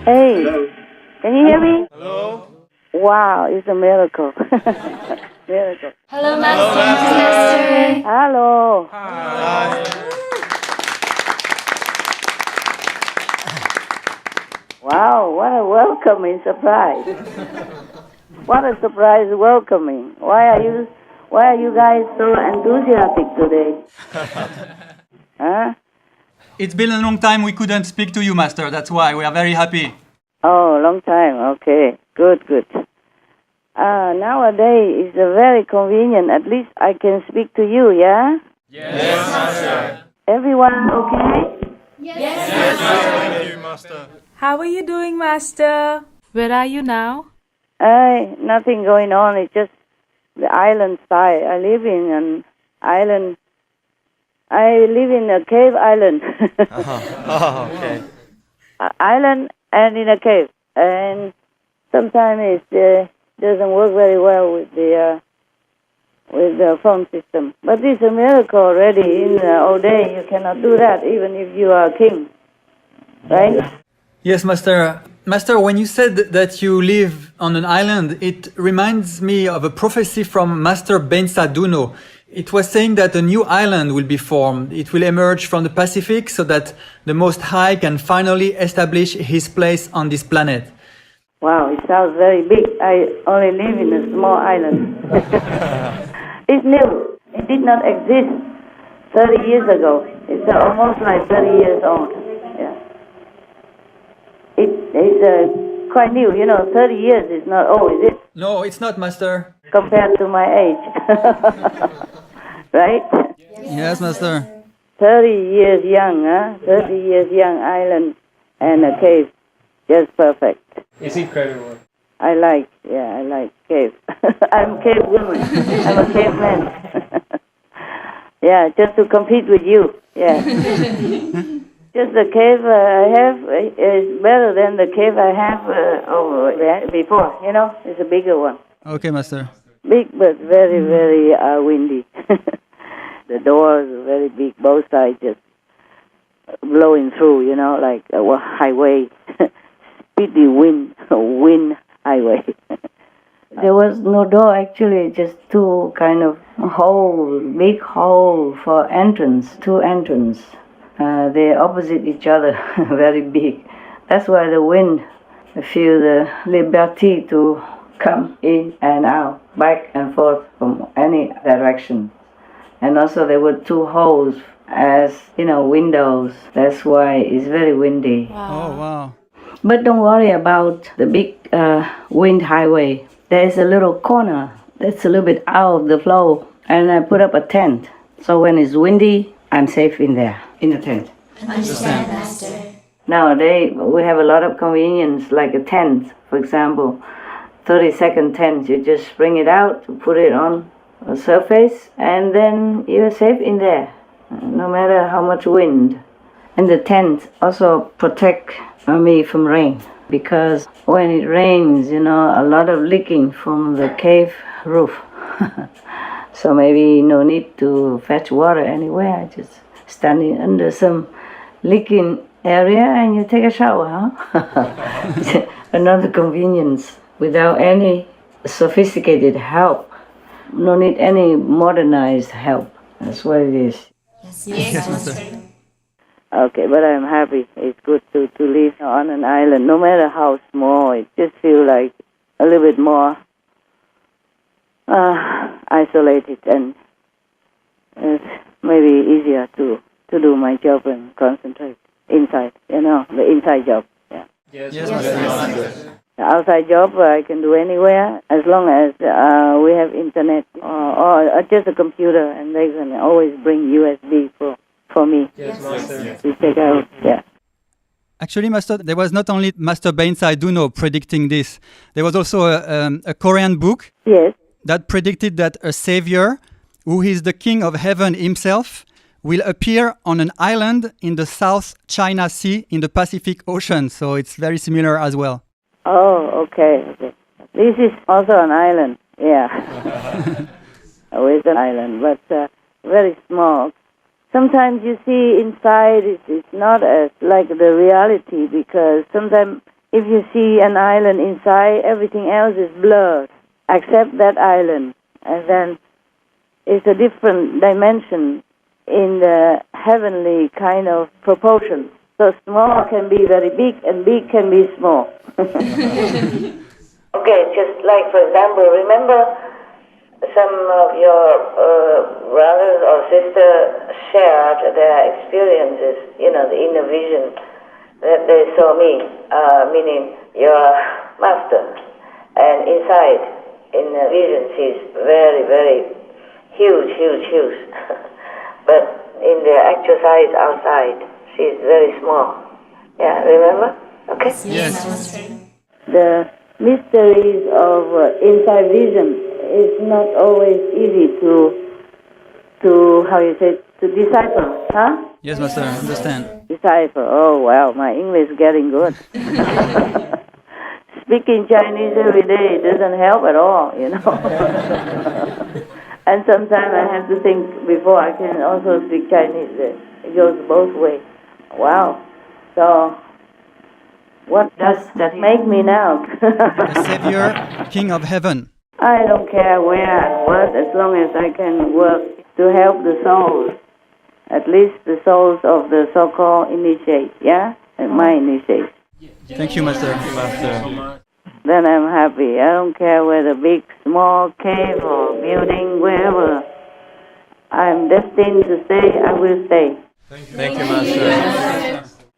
Hey, can you hear me? Hello. Wow, it's a miracle. Miracle. Hello, Master. Hello. Hi. Wow, what a welcoming surprise. What a surprise welcoming. Why are you guys so enthusiastic today? Huh? It's been a long time we couldn't speak to you, Master. That's why we are very happy. Oh, long time. Okay. Good. Nowadays it's very convenient. At least I can speak to you, yeah? Yes, Master. Everyone okay? Yes. Thank you, Master. How are you doing, Master? Where are you now? Nothing going on. It's just the island side. I live in an island. I live in a cave island. Oh, okay. Island and in a cave. And sometimes it doesn't work very well with the phone system. But it's a miracle already. In the old day, you cannot do that even if you are a king. Right? Yes, Master. Master, when you said that you live on an island, it reminds me of a prophecy from Master Bensa Duno. It was saying that a new island will be formed. It will emerge from the Pacific so that the Most High can finally establish his place on this planet. Wow, it sounds very big. I only live in a small island. It's new. It did not exist 30 years ago. It's almost like 30 years old. Yeah. It's quite new. 30 years is not old, is it? No, it's not, Master. Compared to my age. Right? Yes, Master. 30 years young, huh? 30 years young island and a cave. Just perfect. It's incredible. I like cave. I'm a cave woman. I'm a cave man. Yeah, just to compete with you. Yeah. Just the cave I have is better than the cave I have over there before. It's a bigger one. Okay, Master. Big but very, very windy. The doors are very big, both sides just blowing through, like a highway. Speedy wind highway. There was no door actually, just two kind of holes, big hole for entrance, two entrance. They're opposite each other, very big. That's why the wind feel the liberty to come in and out, back and forth from any direction. And also there were two holes as, windows. That's why it's very windy. Oh, wow. But don't worry about the big wind highway. There's a little corner that's a little bit out of the flow. And I put up a tent. So when it's windy, I'm safe in there, in the tent. Understand, Master. Nowadays, we have a lot of convenience, like a tent, for example. 30-second tent, you just bring it out, put it on a surface, and then you're safe in there, no matter how much wind. And the tent also protect me from rain, because when it rains, a lot of leaking from the cave roof. So maybe no need to fetch water anywhere, just standing under some leaking area and you take a shower, huh? Another convenience without any sophisticated help. No need any modernized help. That's what it is. Yes, Master. Okay, but I'm happy. It's good to live on an island, no matter how small. It just feels like a little bit more isolated, and it's maybe easier to do my job and concentrate inside, the inside job. Yeah. Yes, Master. The outside job I can do anywhere as long as we have internet or just a computer, and they can always bring USB for me. Yes, Master. To take out. Yeah. Actually, Master, there was not only Master Bensai Duno predicting this. There was also a Korean book Yes. that predicted that a savior, who is the king of heaven himself, will appear on an island in the South China Sea in the Pacific Ocean. So it's very similar as well. Oh, okay. This is also an island. Yeah. It's an island, but very small. Sometimes you see inside it's not as like the reality, because sometimes if you see an island inside, everything else is blurred, except that island. And then it's a different dimension in the heavenly kind of proportion. So small can be very big, and big can be small. Okay, just like, for example, remember some of your brothers or sisters shared their experiences, the inner vision that they saw me, meaning your master. And inside, in the vision, she's very, very huge. But in the actual size outside, she's very small. Yeah, remember? Okay? Yes, Master. The mysteries of inside vision is not always easy to how you say, to decipher, huh? Yes, Master, I understand. Decipher. Oh, wow, my English is getting good. Speaking Chinese every day doesn't help at all, And sometimes I have to think before I can also speak Chinese. It goes both ways. Wow. So, what does that make me now? The Savior, King of Heaven. I don't care where and what, as long as I can work to help the souls, at least the souls of the so-called initiates, yeah? And my initiates. Thank you, Master. Then I'm happy. I don't care whether big, small, cave or building, wherever I'm destined to stay, I will stay. Thank you, Master.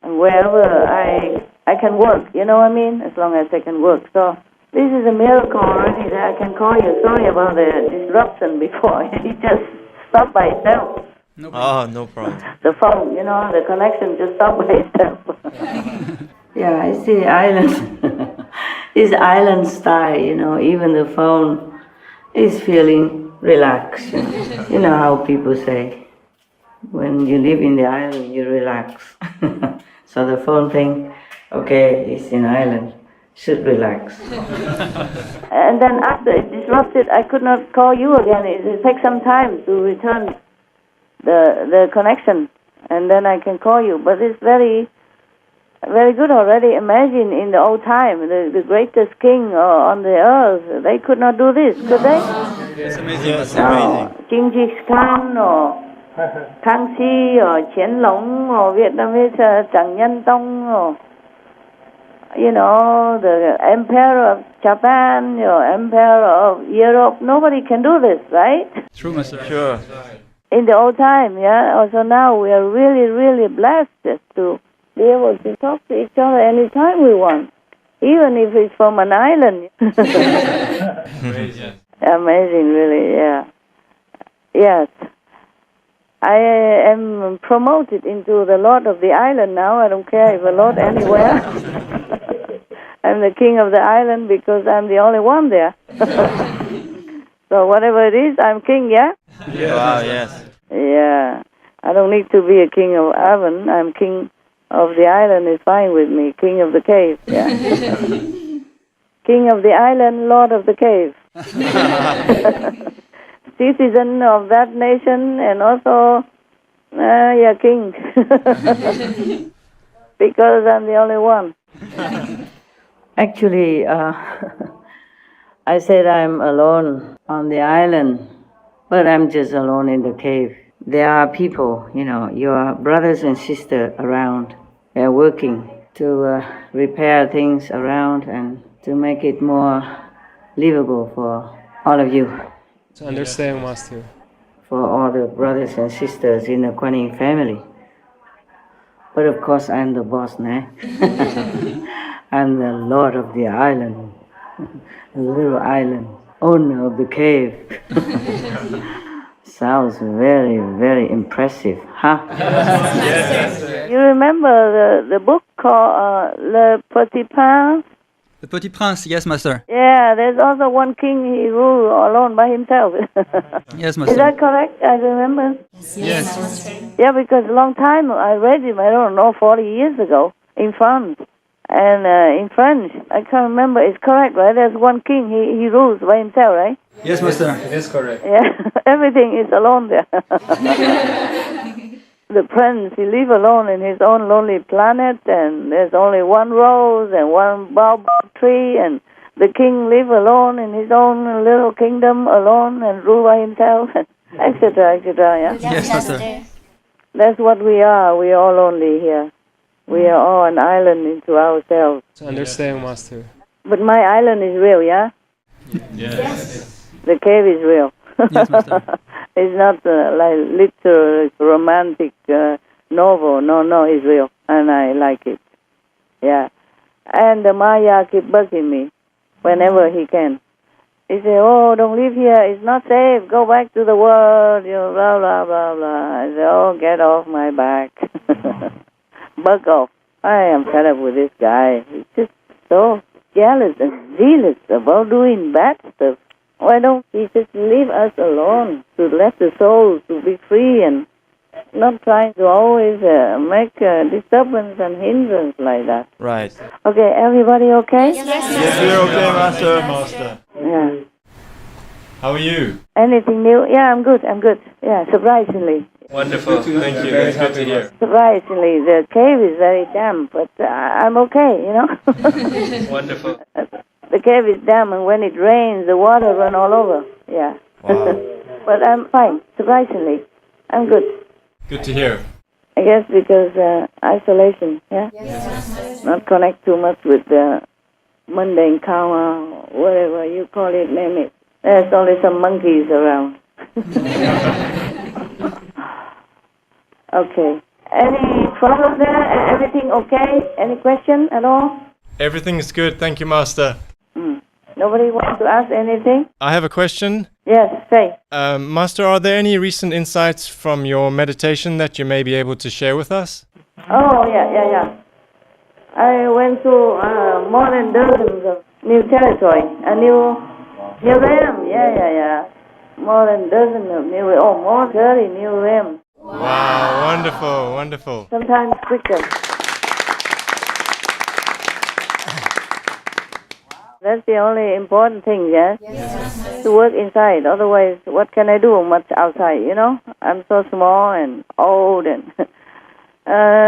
And wherever I can work, you know what I mean? As long as I can work. So this is a miracle already that I can call you. Sorry about the disruption before. It just stopped by itself. Oh, no problem. The phone, the connection just stopped by itself. Yeah, I see island. This island style, even the phone is feeling relaxed. You know how people say, when you live in the island, you relax. So the phone thing, okay, it's in island, should relax. And then after it disrupted, I could not call you again. It takes some time to return the connection, and then I can call you. But it's very, very good already. Imagine in the old time, the greatest king on the earth, they could not do this, could they? It's amazing. It's No, amazing. Genghis Khan or Kangxi or Qianlong or Vietnamese Trần Nhân Tông or the emperor of Japan or emperor of Europe. Nobody can do this, right? True, Master. Sure. In the old time, yeah. Also now we are really, really blessed to be able to talk to each other anytime we want, even if it's from an island. Amazing, really, yeah. Yes. I am promoted into the Lord of the Island now. I don't care if a Lord anywhere. I'm the king of the island because I'm the only one there. So whatever it is, I'm king, yeah? Wow, yes. Yeah. I don't need to be a king of heaven. I'm king of the island is fine with me. King of the cave, yeah. King of the island, Lord of the cave. Citizen of that nation and also, king. Because I'm the only one. Actually, I said I'm alone on the island, but I'm just alone in the cave. There are people, your brothers and sisters around. They're working to repair things around and to make it more livable for all of you. To understand, Master. For all the brothers and sisters in the Kuan Yin family. But of course, I'm the boss now. I'm the lord of the island, the little island, owner of the cave. Sounds very, very impressive, huh? Yes. You remember the book called Le Petit Prince? The Petit Prince, yes, Master. Yeah, there's also one king, he ruled alone by himself. Yes, Is Master. that correct? I remember. Yes, Master. Yeah, because a long time I read him, I don't know, 40 years ago in France. And in French, I can't remember, it's correct, right? There's one king, he rules by himself, right? Yes, Master. It is correct. Yeah, everything is alone there. the prince, he lives alone in his own lonely planet, and there's only one rose and one baobab tree, and the king lives alone in his own little kingdom alone and rule by himself, etc., etc., yeah? Yes, Master. That's what we are. We are all lonely here. We are all an island into ourselves. I understand, Master. But my island is real, yeah? Yes. The cave is real. Yes, Master. It's not like little romantic novel. No, it's real, and I like it. Yeah. And the Maya keep bugging me whenever he can. He say, "Oh, don't live here. It's not safe. Go back to the world." You know, blah blah blah blah. I say, "Oh, get off my back. Bug off." I am fed up with this guy. He's just so jealous and zealous about doing bad stuff. Why don't he just leave us alone to let the soul to be free and not trying to always make disturbance and hindrance like that? Right. Okay, everybody okay? Yes, we're okay, Master. Yeah. How are you? Anything new? Yeah, I'm good. Yeah, surprisingly. Wonderful. Thank you. Very good to hear. Surprisingly, the cave is very damp, but I'm okay, you know. Wonderful. The cave is damp, and when it rains, the water run all over. Yeah. Wow. But I'm fine, surprisingly. I'm good. Good to hear. I guess because isolation, yeah? Not connect too much with the mundane karma, whatever you call it, name it. There's only some monkeys around. Okay. Any trouble there? Everything okay? Any question at all? Everything is good, thank you, Master. Nobody wants to ask anything? I have a question. Yes, say. Master, are there any recent insights from your meditation that you may be able to share with us? Oh, yeah. I went to more than dozens of new territory, a new realm. Yeah. More than dozens of new, more 30 new realms. Wow, wonderful. Sometimes quicker. That's the only important thing, yes? To work inside. Otherwise, what can I do much outside, you know? I'm so small and old and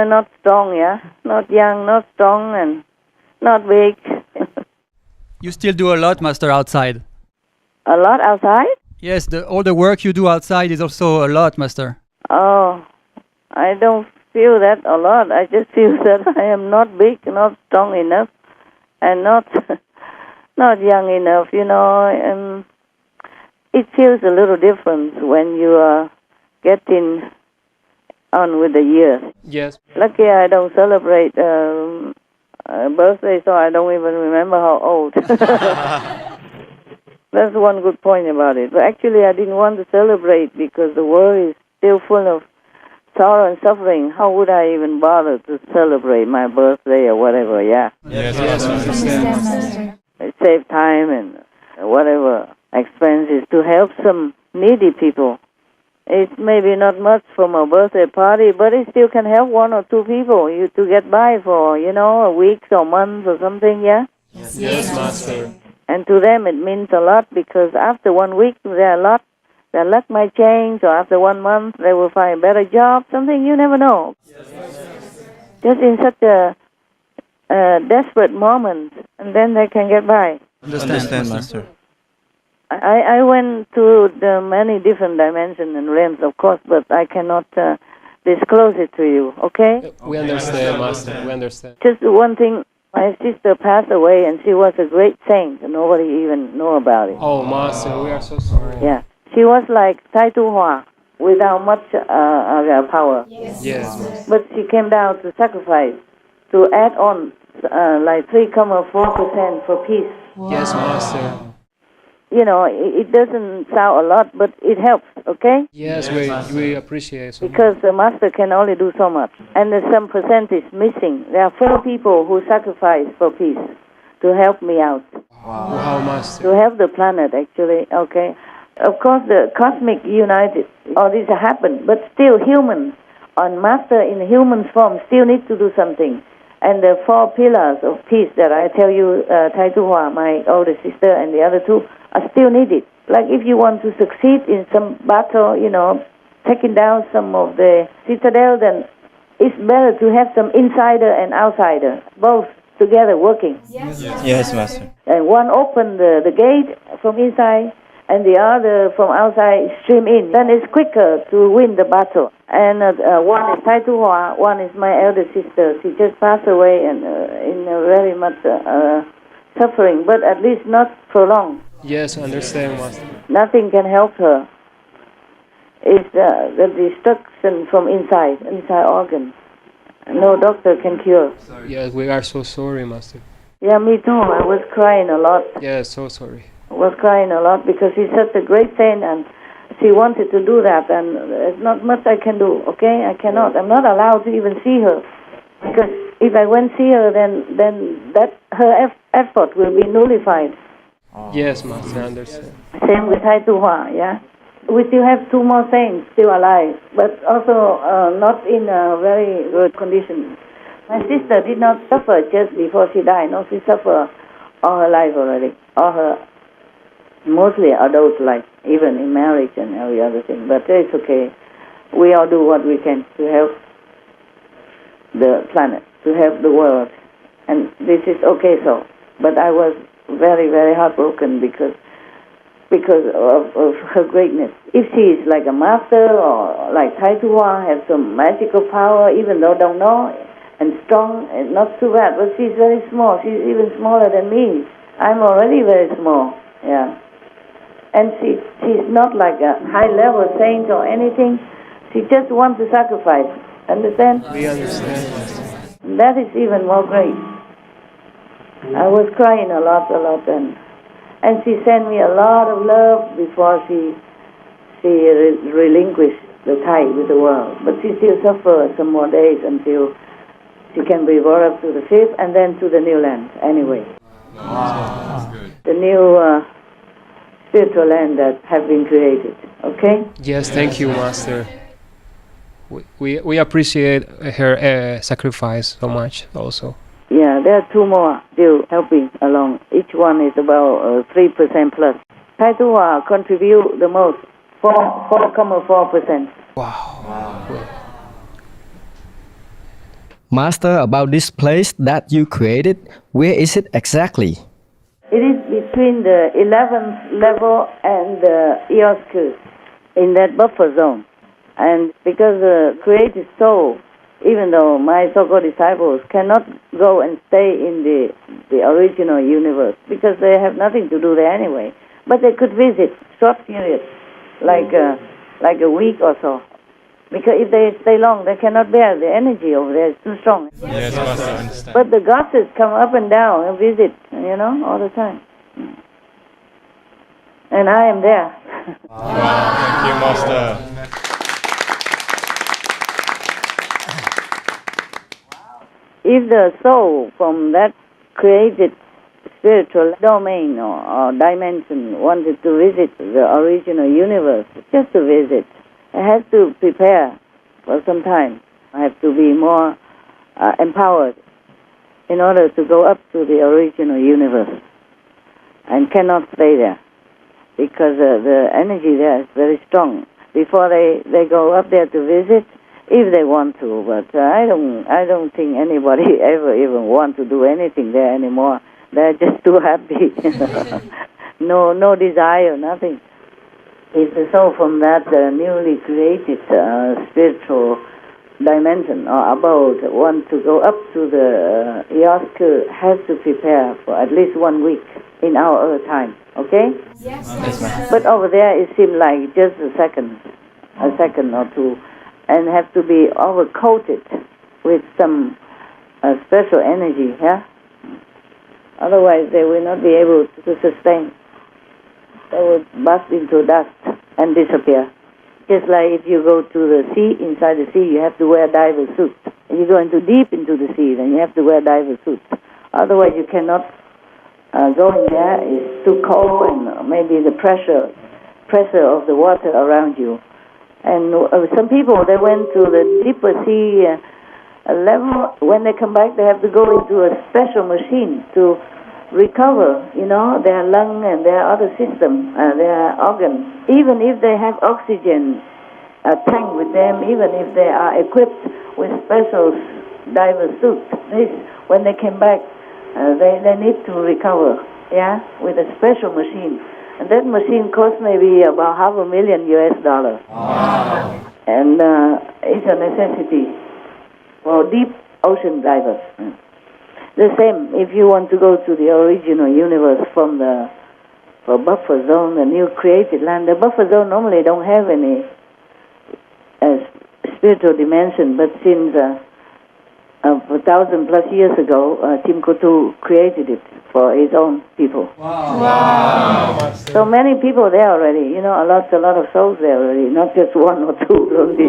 not strong, yeah? Not young, not strong, and not big. You still do a lot, Master, outside. A lot outside? Yes, all the work you do outside is also a lot, Master. Oh, I don't feel that a lot. I just feel that I am not big, not strong enough, and not young enough, you know. And it feels a little different when you are getting on with the years. Yes. Lucky I don't celebrate birthday, so I don't even remember how old. That's one good point about it. But actually, I didn't want to celebrate because the world is still full of sorrow and suffering. How would I even bother to celebrate my birthday or whatever, yeah? Yes, Master. It saves time and whatever expenses to help some needy people. It's maybe not much from a birthday party, but it still can help one or two people you to get by for, you know, a week or month or something, yeah? Yes, Master. And to them it means a lot because after 1 week their luck might change, or after 1 month they will find a better job, something you never know. Just in such a desperate moment, and then they can get by. Understand, Master. I went to the many different dimensions and realms, of course, but I cannot disclose it to you, okay? We understand, Master. We understand. Just one thing, my sister passed away, and she was a great saint, and nobody even know about it. Oh, Master, we are so sorry. Yeah. She was like Tai Tu Hua, without much power. Yes. But she came down to sacrifice, to add on like 3.4% for peace. Yes, Master. You know, it doesn't sound a lot, but it helps, okay? Yes, we appreciate so much. Because the master can only do so much. And there's some percentage missing. There are 4 people who sacrifice for peace to help me out. Wow, Master. To help the planet, actually, okay? Of course, the cosmic united, all this happened, but still humans, on master in human form, still need to do something. And the 4 pillars of peace that I tell you, Tai Tu Hua, my older sister, and the other 2, are still needed. Like if you want to succeed in some battle, you know, taking down some of the citadel, then it's better to have some insider and outsider, both together working. Yes, Master. And one open the gate from inside, and the other from outside stream in. Then it's quicker to win the battle. And one is Tai Tu Hua, one is my elder sister. She just passed away and in very much suffering, but at least not prolonged. Yes, I understand, Master. Nothing can help her. It's the destruction from inside organ. No doctor can cure. Yes, we are so sorry, Master. Yeah, me too. I was crying a lot. Yes, so sorry. Was crying a lot because she's such a great saint and she wanted to do that, and there's not much I can do, okay? I cannot. I'm not allowed to even see her, because if I went see her, then that her effort will be nullified. Yes, Master, I understand. Same with Tai Tu Hua, yeah? We still have two more saints still alive, but also not in a very good condition. My sister did not suffer just before she died. No, she suffered all her life already, all her mostly adult life, even in marriage and every other thing. But it's okay. We all do what we can to help the planet, to help the world. And this is okay so. But I was very, very heartbroken because of her greatness. If she is like a master or like Tai Tu Hua, have some magical power, even though don't know, and strong, and not too bad. But she's very small. She's even smaller than me. I'm already very small. Yeah. And she's not like a high-level saint or anything. She just wants to sacrifice. Understand? We understand, Master. That is even more great. I was crying a lot, and she sent me a lot of love before she relinquished the tie with the world. But she still suffers some more days until she can be brought up to the fifth and then to the new land. Anyway, the new spiritual land that have been created. Okay? Yes, thank you, Master. We appreciate her sacrifice so much also. Yeah, there are two more still helping along. Each one is about 3% plus. Tai Tu Hua contribute the most, 4.4%. Wow. Master, about this place that you created, where is it exactly? It is between the 11th level and the Eosku, in that buffer zone. And because the created soul, even though my so-called disciples cannot go and stay in the original universe, because they have nothing to do there anyway, but they could visit short periods, like a week or so. Because if they stay long, they cannot bear the energy over there. It's too strong. Yes, Master, I understand. But the goddesses come up and down and visit, all the time. And I am there. Wow, thank you, Master. If the soul from that created spiritual domain or dimension wanted to visit the original universe, just to visit, it has to prepare for some time. I have to be more empowered in order to go up to the original universe, and cannot stay there because the energy there is very strong. Before they go up there to visit, if they want to, but I don't think anybody ever even want to do anything there anymore. They're just too happy. No desire, nothing. If the soul from that newly created spiritual dimension or abode want to go up to the Eosku, has to prepare for at least 1 week in our Earth time. Okay? Yes, Master. But over there it seemed like just a second or two, and have to be overcoated with some special energy, yeah? Otherwise they will not be able to sustain. They will burst into dust and disappear. Just like if you go to the sea, inside the sea you have to wear diver suit. If you go deep into the sea, then you have to wear diver suit. Otherwise you cannot go in there. It's too cold, and maybe the pressure of the water around you. And some people, they went to the deeper sea level. When they come back, they have to go into a special machine to recover, their lung and their other system, their organs. Even if they have oxygen tank with them, even if they are equipped with special diver suits. When they came back, they need to recover, with a special machine. And that machine cost maybe about $500,000 US. Wow. And it's a necessity for deep ocean divers. The same, if you want to go to the original universe from the buffer zone, the new created land. The buffer zone normally don't have any spiritual dimension, but since 1,000+ years ago, Timkotu created it for his own people. Wow. So many people there already, a lot of souls there already, not just one or two only.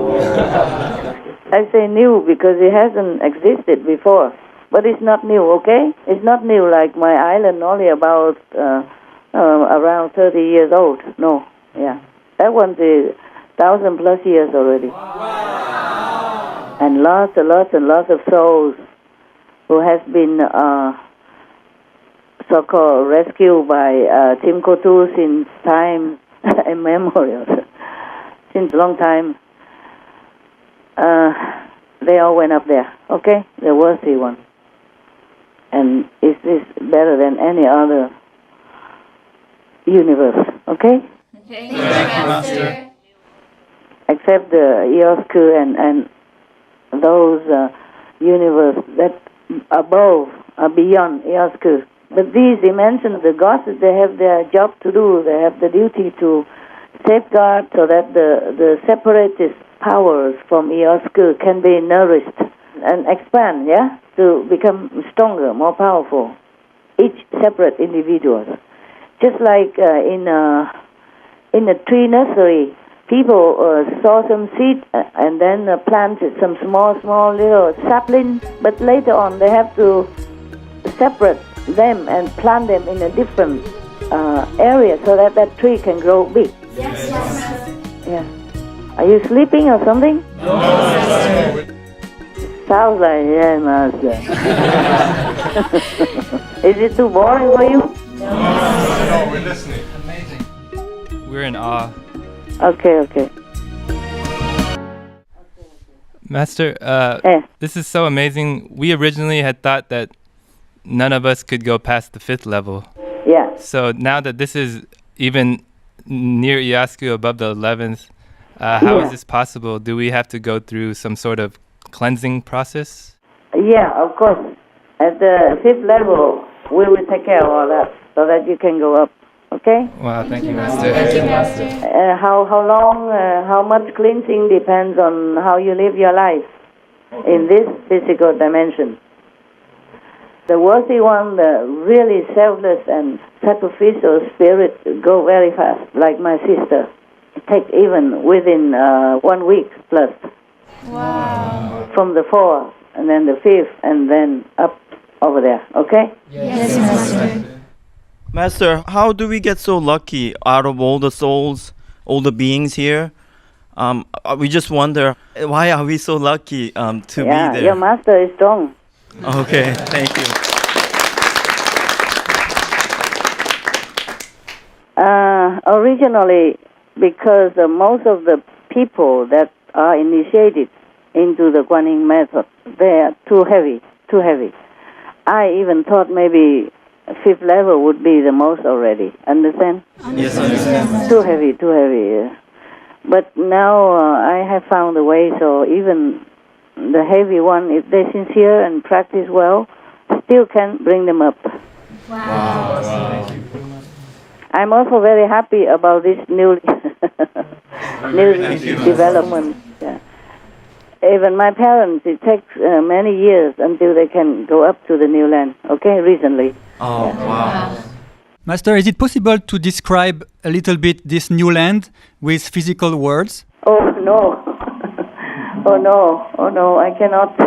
I say new because it hasn't existed before, but it's not new, okay? It's not new like my island, only about around 30 years old. No, that one's 1,000+ years already. Wow. And lots of souls who has been so-called rescued by Timkotu since time immemorial, since a long time. They all went up there, okay? The worthy one. And is this better than any other universe, okay? Thank you, Master. Except the Iosku and those universe that above, beyond Iosku. But these dimensions, the gods, they have their job to do. They have the duty to safeguard so that the separatist powers from Iosku can be nourished and expand, to become stronger, more powerful. Each separate individual. Just like in a tree nursery, people saw some seed and then planted some small little sapling, but later on they have to separate them and plant them in a different area so that tree can grow big. Yes, Master. Yeah. Are you sleeping or something? No, Master. Sounds like, Master. Is it too boring for you? No, we're listening. Amazing. We're in awe. Okay. Master, Yeah. this is so amazing. We originally had thought that none of us could go past the 5th level. Yeah. So now that this is even near Iosku above the 11th, how is this possible? Do we have to go through some sort of cleansing process? Yeah, of course. At the 5th level, we will take care of all that so that you can go up. Okay? Wow, thank you, Master. Thank you, Master. How long, how much cleansing depends on how you live your life in this physical dimension. The worthy one, the really selfless and sacrificial spirit go very fast, like my sister. It takes even within 1 week plus. Wow. From the 4th, and then the 5th, and then up over there, okay? Yes, Master. Master, how do we get so lucky out of all the souls, all the beings here? We just wonder, why are we so lucky to be there? Your master is strong. Okay, thank you. Originally, because most of the people that are initiated into the Guanyin method, they are too heavy. I even thought maybe 5th level would be the most already. Understand? Yes, I understand. Too heavy. Yeah. But now I have found a way, so even the heavy one, if they're sincere and practice well, still can bring them up. Wow. I'm also very happy about this new development. Yeah. Even my parents, it takes many years until they can go up to the new land. Okay, recently. Oh, wow. Master, is it possible to describe a little bit this new land with physical words? Oh no. Oh no, I cannot.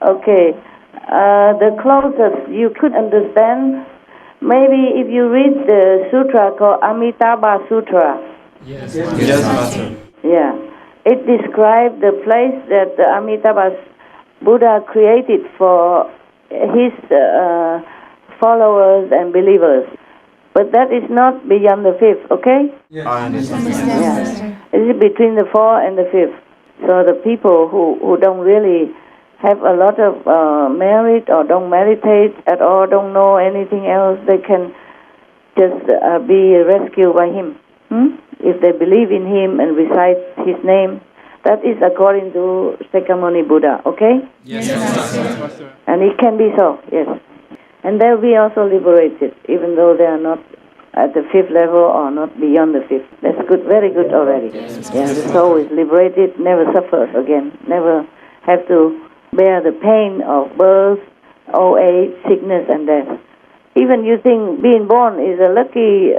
Okay. The closest you could understand, maybe if you read the sutra called Amitabha Sutra. Yes, Master. Yeah. It describes the place that the Amitabha Buddha created for his followers and believers. But that is not beyond the fifth, okay? Understand, Yeah. Master. It is between the fourth and the fifth. So the people who don't really have a lot of merit or don't meditate at all, don't know anything else, they can just be rescued by him. If they believe in him and recite his name, that is according to Shakyamuni Buddha, okay? Yes, Master. And it can be so, yes. And they'll be also liberated, even though they are not at the fifth level or not beyond the fifth. That's good, very good already. Yeah, the soul is liberated, never suffers again, never have to bear the pain of birth, old age, sickness, and death. Even you think being born is a lucky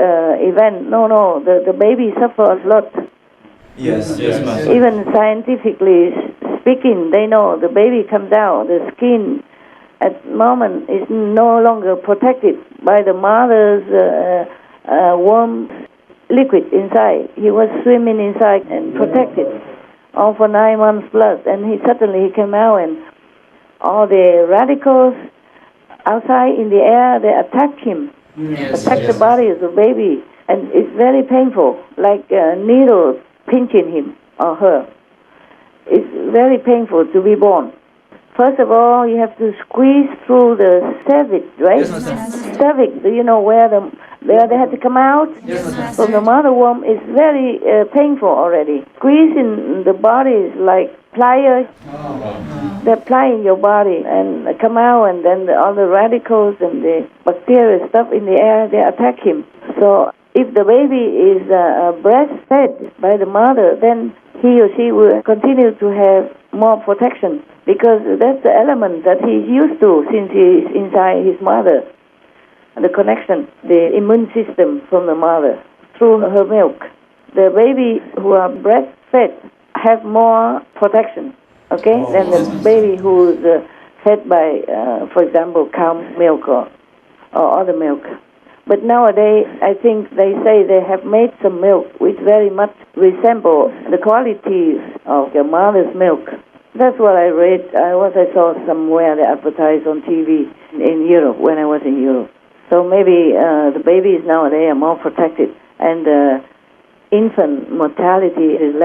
event. No, the baby suffers a lot. Yes, Master. Even scientifically speaking, they know the baby comes out, the skin at the moment is no longer protected by the mother's warm liquid inside. He was swimming inside and protected all for 9 months plus, and he came out, and all the radicals outside in the air, they attack him, attack the body of the baby, and it's very painful, like a needle pinching him or her. It's very painful to be born. First of all, you have to squeeze through the cervix, right? Cervix, do you know where they had to come out? From the mother womb is very painful already. Squeezing the body is like pliers. They're plying your body and come out, and then all the radicals and the bacteria stuff in the air, they attack him. So if the baby is breastfed by the mother, then he or she will continue to have more protection, because that's the element that he's used to since he is inside his mother. The connection, the immune system from the mother through her milk. The baby who are breastfed have more protection, okay, than the baby who's fed by, for example, cow milk or other milk. But nowadays, I think they say they have made some milk which very much resemble the qualities of the mother's milk. That's what I read. I saw somewhere they advertised on TV in Europe when I was in Europe. So maybe the babies nowadays are more protected, and the infant mortality is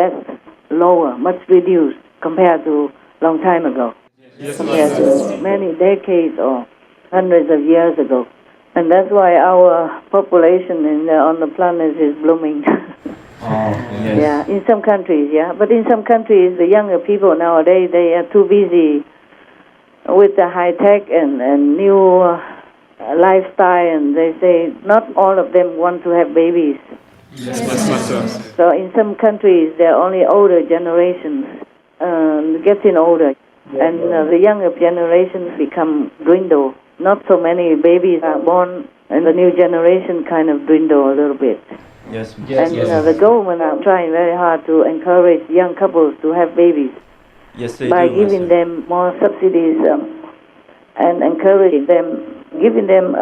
lower, much reduced compared to long time ago, compared to many decades or hundreds of years ago. And that's why our population on the planet is blooming. Yeah, in some countries, yeah. But in some countries, the younger people nowadays, they are too busy with the high tech and new lifestyle, and they say not all of them want to have babies. So in some countries, they're only older generations getting older, and the younger generations become dwindle. Not so many babies are born, and the new generation kind of dwindle a little bit. The government are trying very hard to encourage young couples to have babies by giving them more subsidies and encouraging them, giving them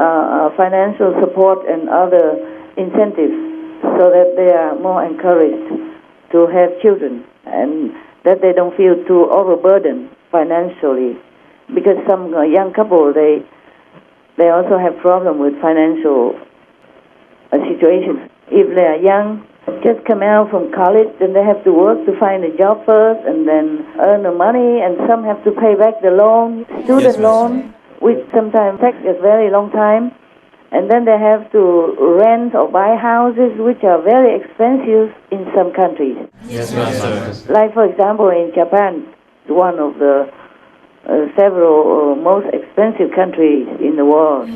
financial support and other incentives, so that they are more encouraged to have children, and that they don't feel too overburdened financially. Because some young couple, they also have problem with financial situations. If they are young, just come out from college, then they have to work to find a job first, and then earn the money, and some have to pay back the loan, student loan, which sometimes takes a very long time, and then they have to rent or buy houses, which are very expensive in some countries. Like, for example, in Japan, one of the several most expensive countries in the world.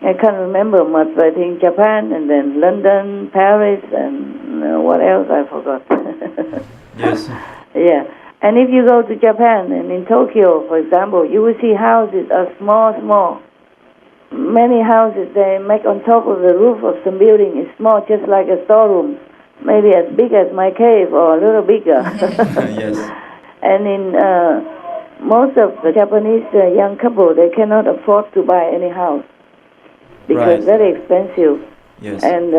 I can't remember much, but I think Japan, and then London, Paris, and what else I forgot. Yeah. And if you go to Japan, and in Tokyo, for example, you will see houses are small. Many houses they make on top of the roof of some building is small, just like a storeroom, maybe as big as my cave or a little bigger. And in most of the Japanese young couple, they cannot afford to buy any house because it's very expensive. And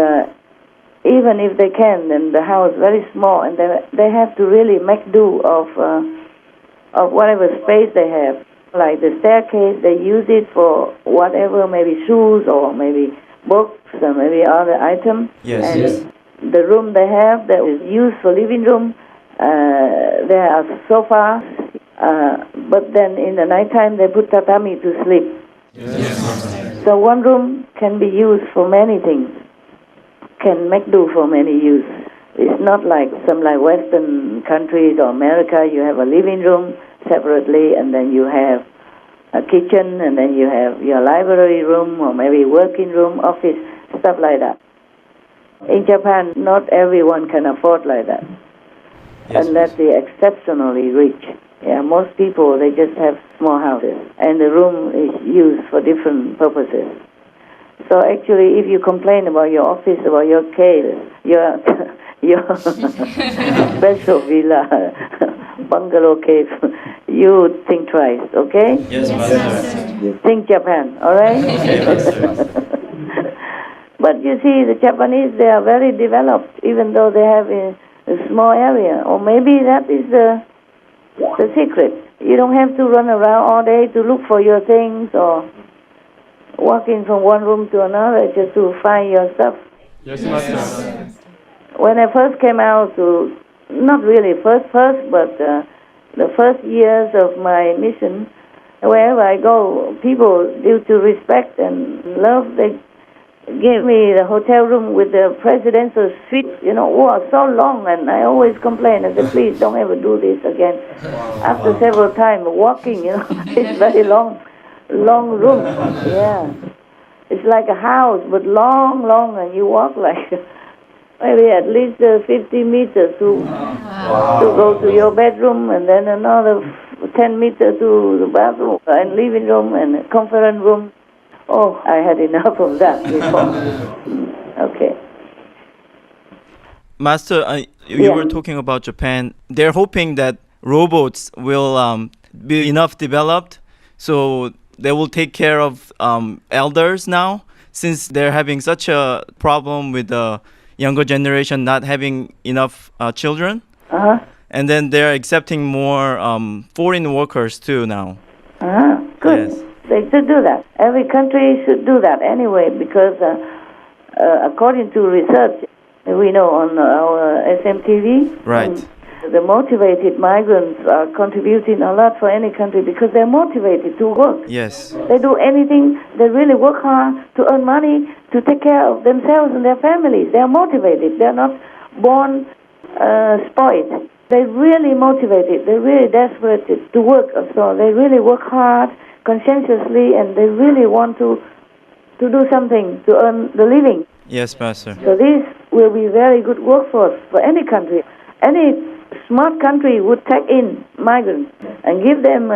even if they can, then the house is very small, and they have to really make do of whatever space they have. Like the staircase, they use it for whatever, maybe shoes or maybe books or maybe other items. Yes. And the room they have that is used for living room, there are sofas, but then in the nighttime they put tatami to sleep. So one room can be used for many things, can make do for many use. It's not like some like Western countries or America, you have a living room separately and then you have a kitchen and then you have your library room or maybe working room, office, stuff like that. In Japan, not everyone can afford like that, unless they're exceptionally rich. Yeah, most people, they just have small houses, and the room is used for different purposes. So actually, if you complain about your office, about your cave, your special villa, bungalow cave, you think twice, okay? Yes, Master. You think Japan, all right? But you see, the Japanese, they are very developed, even though they have a small area. Or maybe that is the secret. You don't have to run around all day to look for your things or walking from one room to another just to find your stuff. Yes, Master. When I first came out to, not really first, but the first years of my mission, wherever I go, people, due to respect and love, they gave me the hotel room with the presidential suite, so long, and I always complain. I said, please don't ever do this again. After several times walking, it's very long room. Yeah. It's like a house, but long, and you walk like maybe at least 50 meters to go to your bedroom, and then another 10 meters to the bathroom and living room and conference room. Oh, I had enough of that before. Okay. Master, you were talking about Japan. They're hoping that robots will be enough developed, so they will take care of elders now, since they're having such a problem with the younger generation not having enough children. And then they're accepting more foreign workers too now. Good. Yes. They should do that. Every country should do that anyway, because according to research, we know on our SMTV, Right. The motivated migrants are contributing a lot for any country because they're motivated to work. Yes. They do anything, they really work hard to earn money, to take care of themselves and their families. They're motivated. They're not born spoiled. They're really motivated. They're really desperate to work. So they really work hard, conscientiously, and they really want to do something to earn the living. Yes, Master. So this will be very good workforce for any country. Any smart country would take in migrants and give them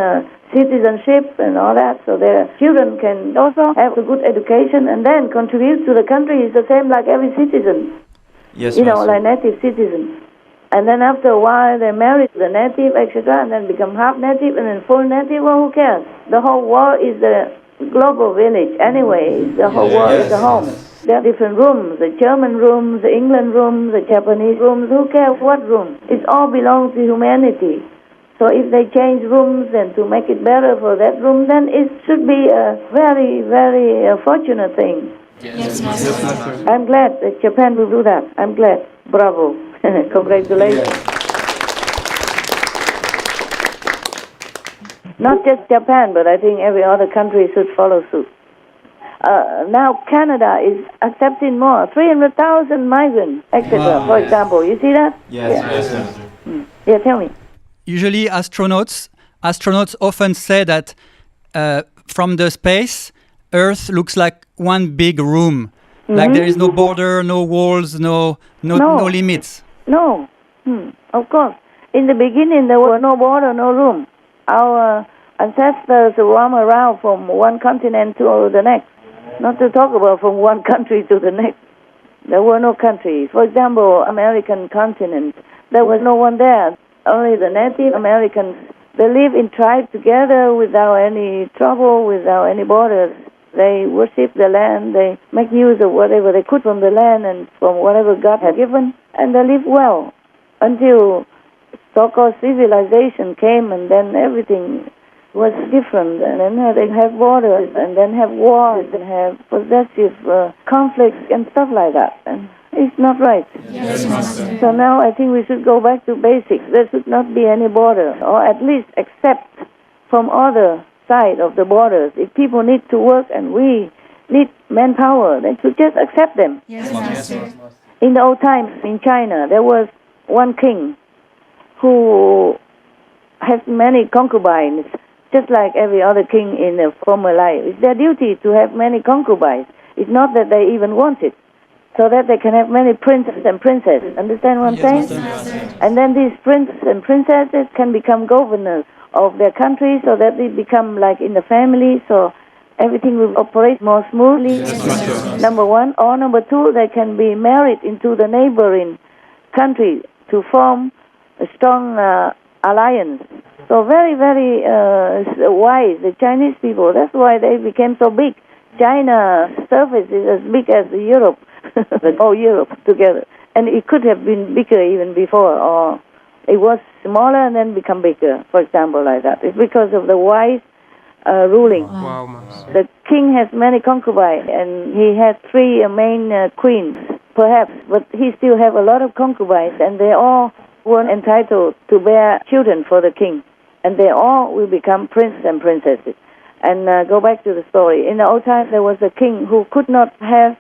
citizenship and all that, so their children can also have a good education and then contribute to the country. It's the same like every citizen, Yes, like native citizens. And then after a while, they marry the native, etc., and then become half native and then full native. Well, who cares? The whole world is the global village anyway. The whole world is the home. There are different rooms, the German rooms, the England rooms, the Japanese rooms. Who cares what room? It all belongs to humanity. So if they change rooms and to make it better for that room, then it should be a very, very fortunate thing. Yes, Master. I'm glad that Japan will do that. I'm glad. Bravo. Congratulations. Not just Japan, but I think every other country should follow suit. Now Canada is accepting more, 300,000 migrants, etc. For example, you see that? Yes. Yeah, tell me. Usually astronauts often say that from the space, Earth looks like one big room. Like there is no border, no walls, no limits. No. Of course. In the beginning, there were no border, no room. Our ancestors roam around from one continent to the next. Not to talk about from one country to the next. There were no countries. For example, American continent, there was no one there. Only the Native Americans. They live in tribes together without any trouble, without any borders. They worship the land. They make use of whatever they could from the land and from whatever God had given. And they live well until so-called civilization came, and then everything was different, and then they have borders, and then have wars, and have possessive conflicts and stuff like that. And it's not right. Yes, Master. So now I think we should go back to basics. There should not be any border, or at least accept from other side of the borders. If people need to work and we need manpower, then should just accept them. Yes, Master. In the old times in China, there was one king who has many concubines, just like every other king in the former life. It's their duty to have many concubines. It's not that they even want it, so that they can have many princes and princesses. Understand what I'm saying? Master. And then these princes and princesses can become governors of their country, so that they become like in the family, so everything will operate more smoothly. Number one. Or number two, they can be married into the neighboring country to form a strong alliance. So very, very wise, the Chinese people. That's why they became so big. China's surface is as big as Europe, the whole Europe together. And it could have been bigger even before, or it was smaller and then become bigger, for example, like that. It's because of the wise ruling. Wow, Master. The king has many concubines, and he has three main queens, perhaps, but he still have a lot of concubines, and they all were entitled to bear children for the king, and they all will become princes and princesses. And go back to the story. In the old times, there was a king who could not have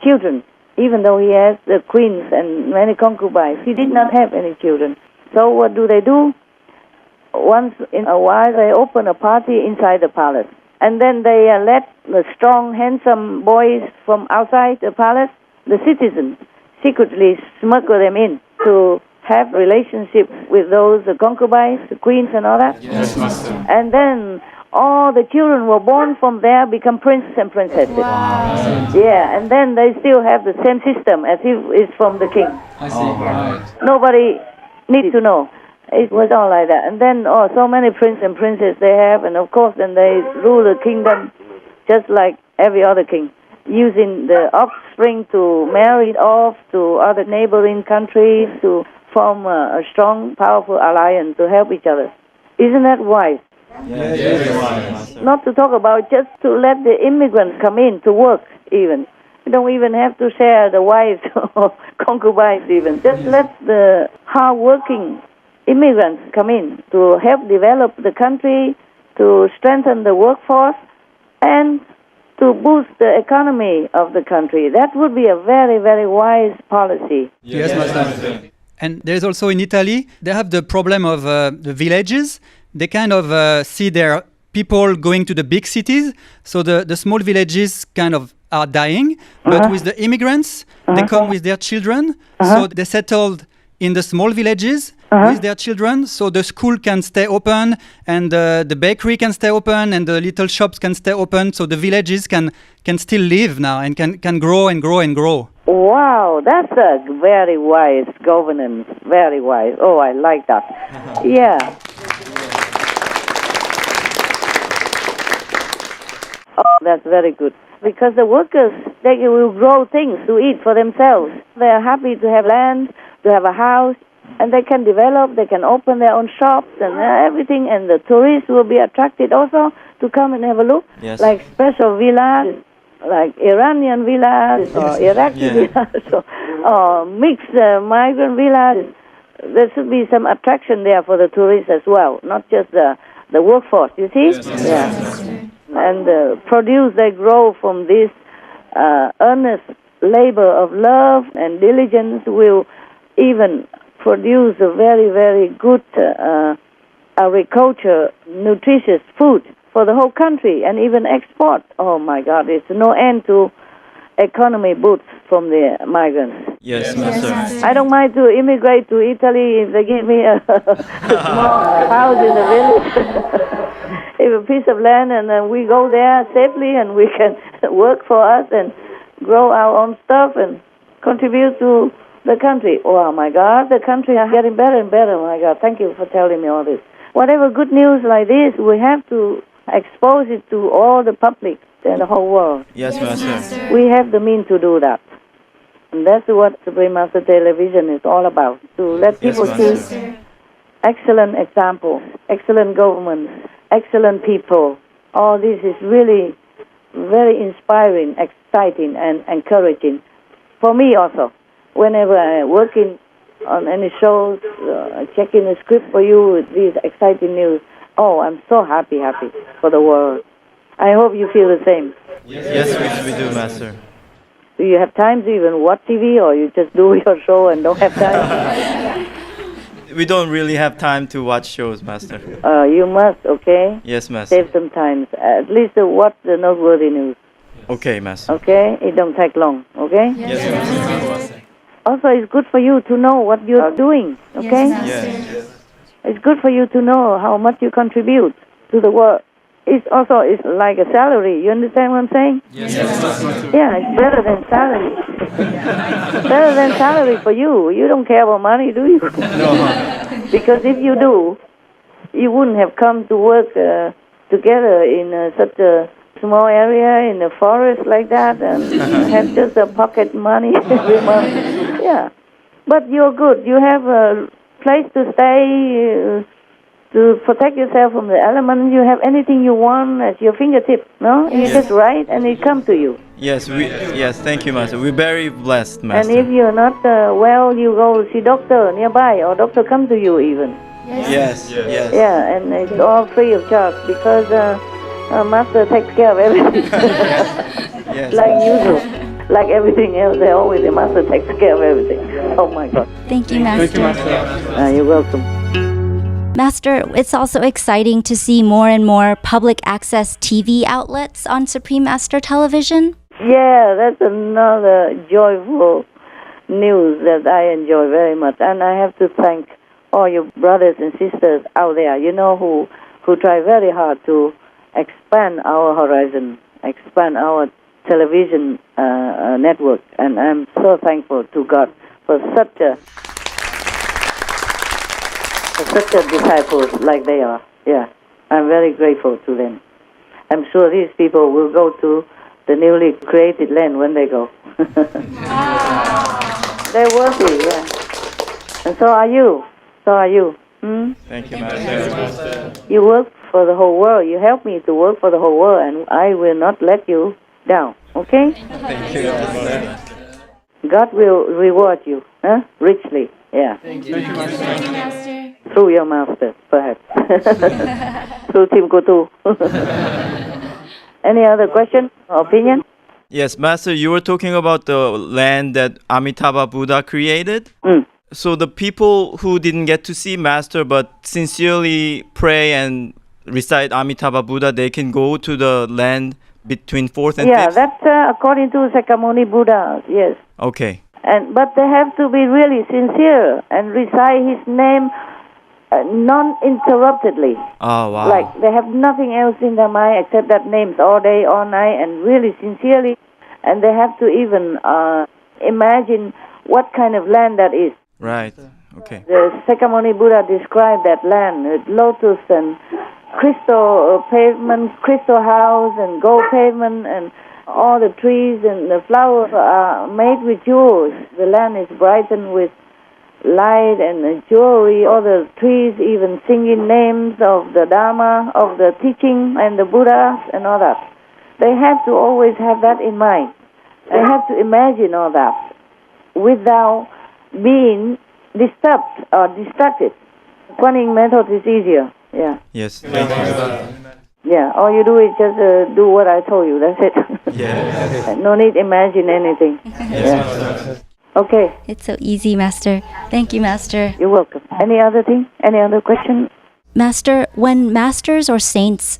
children, even though he has the queens and many concubines. He did not have any children. So what do? Once in a while, they open a party inside the palace. And then they let the strong, handsome boys from outside the palace, the citizens, secretly smuggle them in to have relationships with those concubines, the queens and all that. Yes, Master. And then all the children were born from there become princes and princesses. Wow. Yeah, and then they still have the same system as if it's from the king. I see. Right. Nobody needs to know. It was all like that. And then, so many princes and princesses they have, and of course then they rule the kingdom just like every other king, using the offspring to marry off to other neighboring countries to form a strong, powerful alliance to help each other. Isn't that wise? Yes. Not to talk about just to let the immigrants come in to work even. You don't even have to share the wives or concubines even. Just let the hard-working immigrants come in to help develop the country, to strengthen the workforce, and to boost the economy of the country. That would be a very, very wise policy. Yes, Master. And there's also in Italy, they have the problem of the villages. They kind of see their people going to the big cities. So the small villages kind of are dying. But with the immigrants, they come with their children. So they settled in the small villages with their children. So the school can stay open, and the bakery can stay open, and the little shops can stay open. So the villages can still live now and can grow and grow and grow. Wow, that's a very wise governance. Very wise. Oh, I like that. Yeah. Oh, that's very good. Because the workers, they will grow things to eat for themselves. They are happy to have land, to have a house, and they can develop, they can open their own shops and everything, and the tourists will be attracted also to come and have a look. Yes. Like special villas, like Iranian villas or Iraqi villas or mixed migrant villas. There should be some attraction there for the tourists as well, not just the workforce, you see? And the produce they grow from this earnest labor of love and diligence will even produce a very, very good agriculture, nutritious food for the whole country, and even export. Oh my God, there's no end to economy boosts from the migrants. Yes, Master. I don't mind to immigrate to Italy if they give me a small house in the village, if a piece of land, and then we go there safely and we can work for us and grow our own stuff and contribute to the country. Oh my God, the country is getting better and better. Oh my God, thank you for telling me all this. Whatever good news like this, we have to expose it to all the public and the whole world. Yes, Master. We have the means to do that. And that's what Supreme Master Television is all about, to let people see excellent examples, excellent governments, excellent people. All this is really very inspiring, exciting, and encouraging for me also. Whenever I work on any shows, checking the script for you with these exciting news, I'm so happy for the world. I hope you feel the same. Yes, we do, Master. Do you have time to even watch TV, or you just do your show and don't have time? We don't really have time to watch shows, Master. You must, okay? Yes, Master. Save some time. At least watch the noteworthy news. Okay, Master. Okay? It don't take long, okay? Yes, Master. Also, it's good for you to know what you are doing, okay? Yes. It's good for you to know how much you contribute to the world. It's like a salary. You understand what I'm saying? Yes. Yeah, it's better than salary. Better than salary for you. You don't care about money, do you? No. Because if you do, you wouldn't have come to work together in such a small area in a forest like that and have just a pocket money every month. Yeah. But you're good. You have a place to stay, to protect yourself from the elements. You have anything you want at your fingertip, no? You just write and it comes to you. Yes, thank you, Master. We're very blessed, Master. And if you're not well, you go see doctor nearby, or doctor come to you even. Yes. Yeah, and it's all free of charge because Master takes care of everything. Yes. Like usual. Like everything else, the Master takes care of everything. Oh my God. Thank you, Master. You're welcome. Master, it's also exciting to see more and more public access TV outlets on Supreme Master Television. Yeah, that's another joyful news that I enjoy very much. And I have to thank all your brothers and sisters out there, who try very hard to expand our horizon, expand our television network. And I'm so thankful to God for such a disciples like they are. Yeah, I'm very grateful to them. I'm sure these people will go to the newly created land when they go. They're worthy, yeah. And so are you. Thank you, Master. You work for the whole world. You help me to work for the whole world, and I will not let you down, okay? Thank you, Master. God will reward you, richly, yeah. Thank you, Master. Through your master, perhaps. Through Tim Kutu. Any other question or opinion? Yes, Master, you were talking about the land that Amitabha Buddha created. So the people who didn't get to see Master but sincerely pray and recite Amitabha Buddha, they can go to the land between 4th and 5th? Yeah, that's according to Sakyamuni Buddha, yes. Okay. But they have to be really sincere and recite his name non-interruptedly. Oh, wow. Like they have nothing else in their mind except that names all day, all night, and really sincerely. And they have to even imagine what kind of land that is. Right. Okay. The Sakyamuni Buddha described that land with lotus and crystal pavement, crystal house, and gold pavement, and all the trees and the flowers are made with jewels. The land is brightened with light and jewelry. All the trees even singing names of the Dharma, of the teaching, and the Buddhas, and all that. They have to always have that in mind. They have to imagine all that without being disturbed or distracted. Quanting method is easier. Yeah. Yes. Thank you. Yeah. All you do is just do what I told you. That's it. Yeah. No need imagine anything. Yes. Okay. It's so easy, Master. Thank you, Master. You're welcome. Any other thing? Any other question? Master, when masters or saints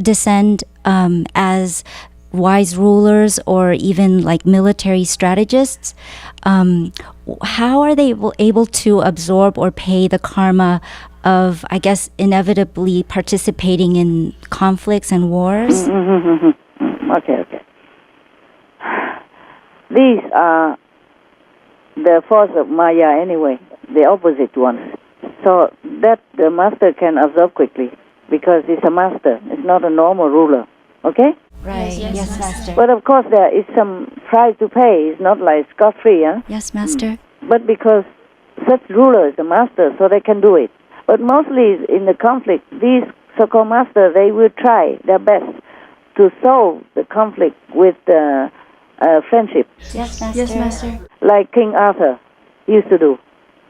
descend as wise rulers or even like military strategists, how are they able to absorb or pay the karma of, I guess, inevitably participating in conflicts and wars? Okay. These are the force of Maya anyway, the opposite ones. So that the master can absorb quickly because it's a master. It's not a normal ruler. Okay? Right. Yes, Master. But of course there is some price to pay. It's not like scot-free, huh? Yes, Master. But because such ruler is a master, so they can do it. But mostly in the conflict, these so-called master, they will try their best to solve the conflict with friendship, Yes, Master. Yes, Master. like King Arthur used to do.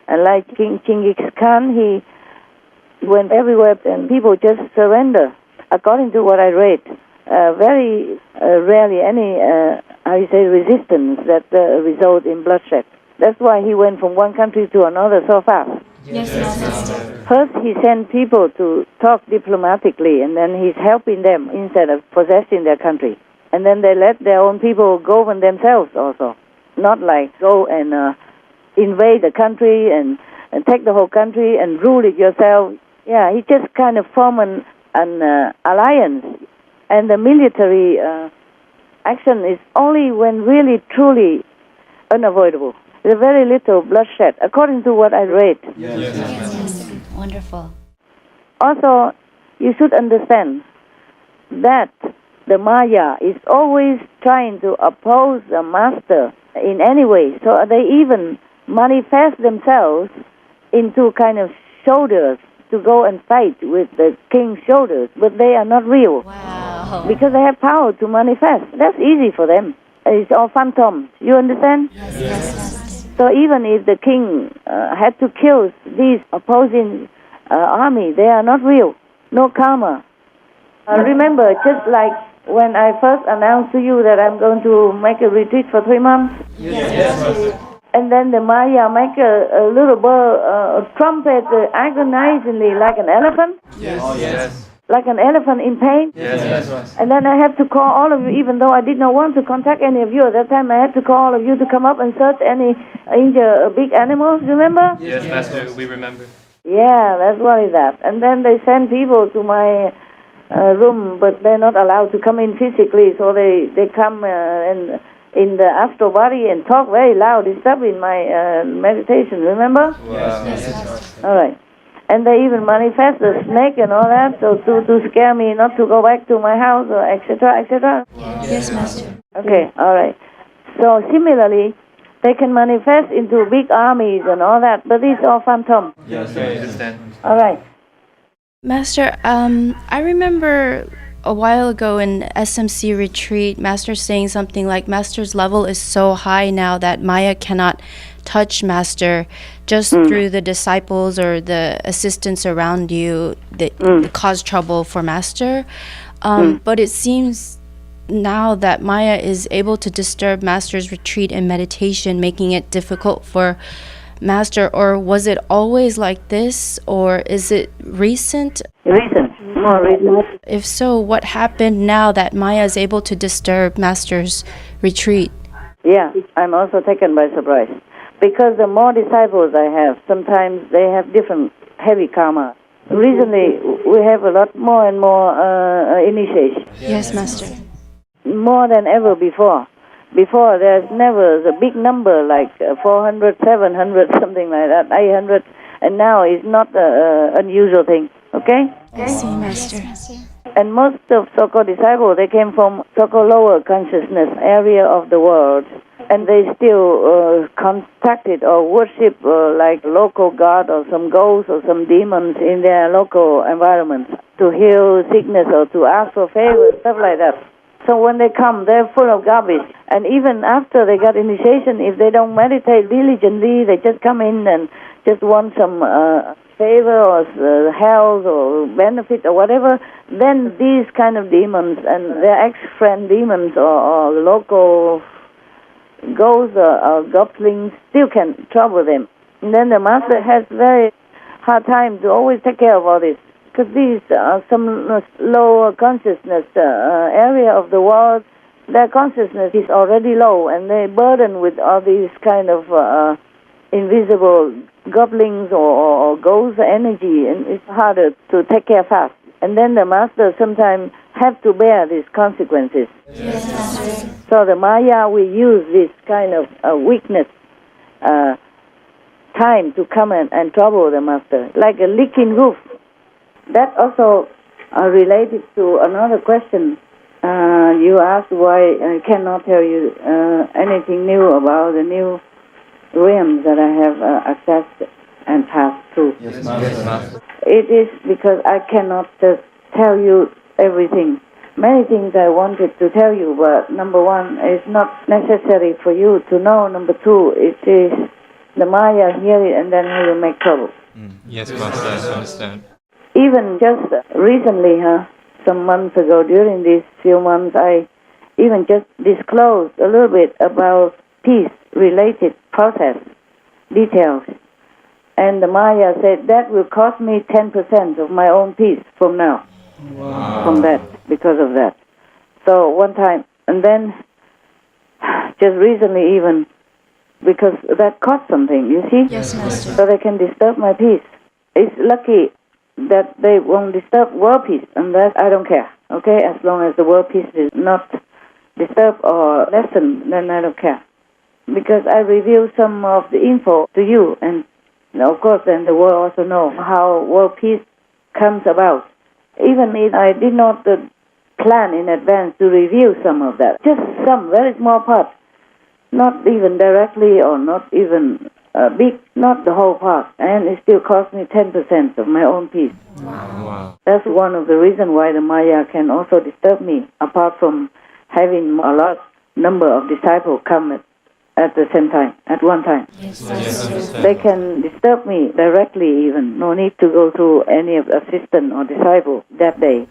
And like King Genghis Khan, he went everywhere and people just surrender. According to what I read, very rarely any, resistance that result in bloodshed. That's why he went from one country to another so fast. Yes, Master. First, he sent people to talk diplomatically, and then he's helping them instead of possessing their country. And then they let their own people govern themselves also, not like go and invade the country and take the whole country and rule it yourself. Yeah, he just kind of formed an alliance, and the military action is only when really truly unavoidable. There's very little bloodshed, according to what I read. Yes. Wonderful. Also, you should understand that the Maya is always trying to oppose the master in any way. So they even manifest themselves into kind of soldiers to go and fight with the king's soldiers, but they are not real. Wow. Because they have power to manifest. That's easy for them. It's all phantoms. You understand? Yes. So even if the king had to kill these opposing army, they are not real. No karma. Remember, just like when I first announced to you that I'm going to make a retreat for 3 months? Yes. And then the Maya make a little bird trumpet agonizingly like an elephant? Yes. Like an elephant in pain? Yes. And then I have to call all of you, even though I did not want to contact any of you at that time. I had to call all of you to come up and search any injured big animals, remember? Yes, Master, we remember. Yeah, that's what is that. And then they send people to my room, but they're not allowed to come in physically, so they come in the astral body and talk very loud, disturbing my meditation, remember? Yes. All right. And they even manifest the snake and all that, so to scare me not to go back to my house, or etc., etc. Yes, Master. Okay, all right. So similarly, they can manifest into big armies and all that, but it's all phantom. Yes, I understand. All right. Master, I remember a while ago in SMC retreat, Master saying something like, Master's level is so high now that Maya cannot touch Master just through the disciples or the assistants around you that cause trouble for Master. But it seems now that Maya is able to disturb Master's retreat and meditation, making it difficult for Master. Or was it always like this, or is it recent? More recent. If so, what happened now that Maya is able to disturb Master's retreat? Yeah, I'm also taken by surprise. Because the more disciples I have, sometimes they have different heavy karma. Recently, we have a lot more and more initiation. Yes, Master. More than ever before. Before, there's never a big number like 400, 700, something like that, 800. And now it's not an unusual thing. Okay? I see, Master. And most of so-called disciples, they came from so-called lower consciousness area of the world. And they still contacted or worship like local god or some ghosts or some demons in their local environment to heal sickness or to ask for favors, stuff like that. So when they come, they're full of garbage. And even after they got initiation, if they don't meditate diligently, they just come in and just want some favor or health or benefit or whatever, then these kind of demons and their ex-friend demons or local ghosts or goblins still can trouble them. And then the master has very hard time to always take care of all this. Because these are some lower consciousness area of the world, their consciousness is already low, and they're burdened with all these kind of invisible goblins or ghost energy, and it's harder to take care fast. And then the master sometimes have to bear these consequences. Yes, Master. So the Maya will use this kind of weakness time to come and trouble the master, like a leaking roof. That also related to another question. You asked why I cannot tell you anything new about the new realms that I have accessed and passed through. Yes, Master. It is because I cannot just tell you everything. Many things I wanted to tell you, but number one, it's not necessary for you to know. Number two, it is the Maya hear it and then he will make trouble. Yes, Master, I understand. Even just recently, some months ago, during these few months, I even just disclosed a little bit about peace-related process details. And the Maya said that will cost me 10% of my own peace from now. Wow. From that, because of that. So one time, and then just recently even, because that cost something, you see? Yes, Master. So they can disturb my peace. It's lucky that they won't disturb world peace, and that I don't care, okay? As long as the world peace is not disturbed or lessened, then I don't care. Because I reveal some of the info to you, and of course then the world also know how world peace comes about. Even if I did not plan in advance to reveal some of that, just some very small part, not even directly or not even big, not the whole part, and it still cost me 10% of my own peace. Wow. That's one of the reasons why the Maya can also disturb me, apart from having a large number of disciples come at the same time, at one time. Yes, They can disturb me directly even, no need to go through any of assistant or disciple that day.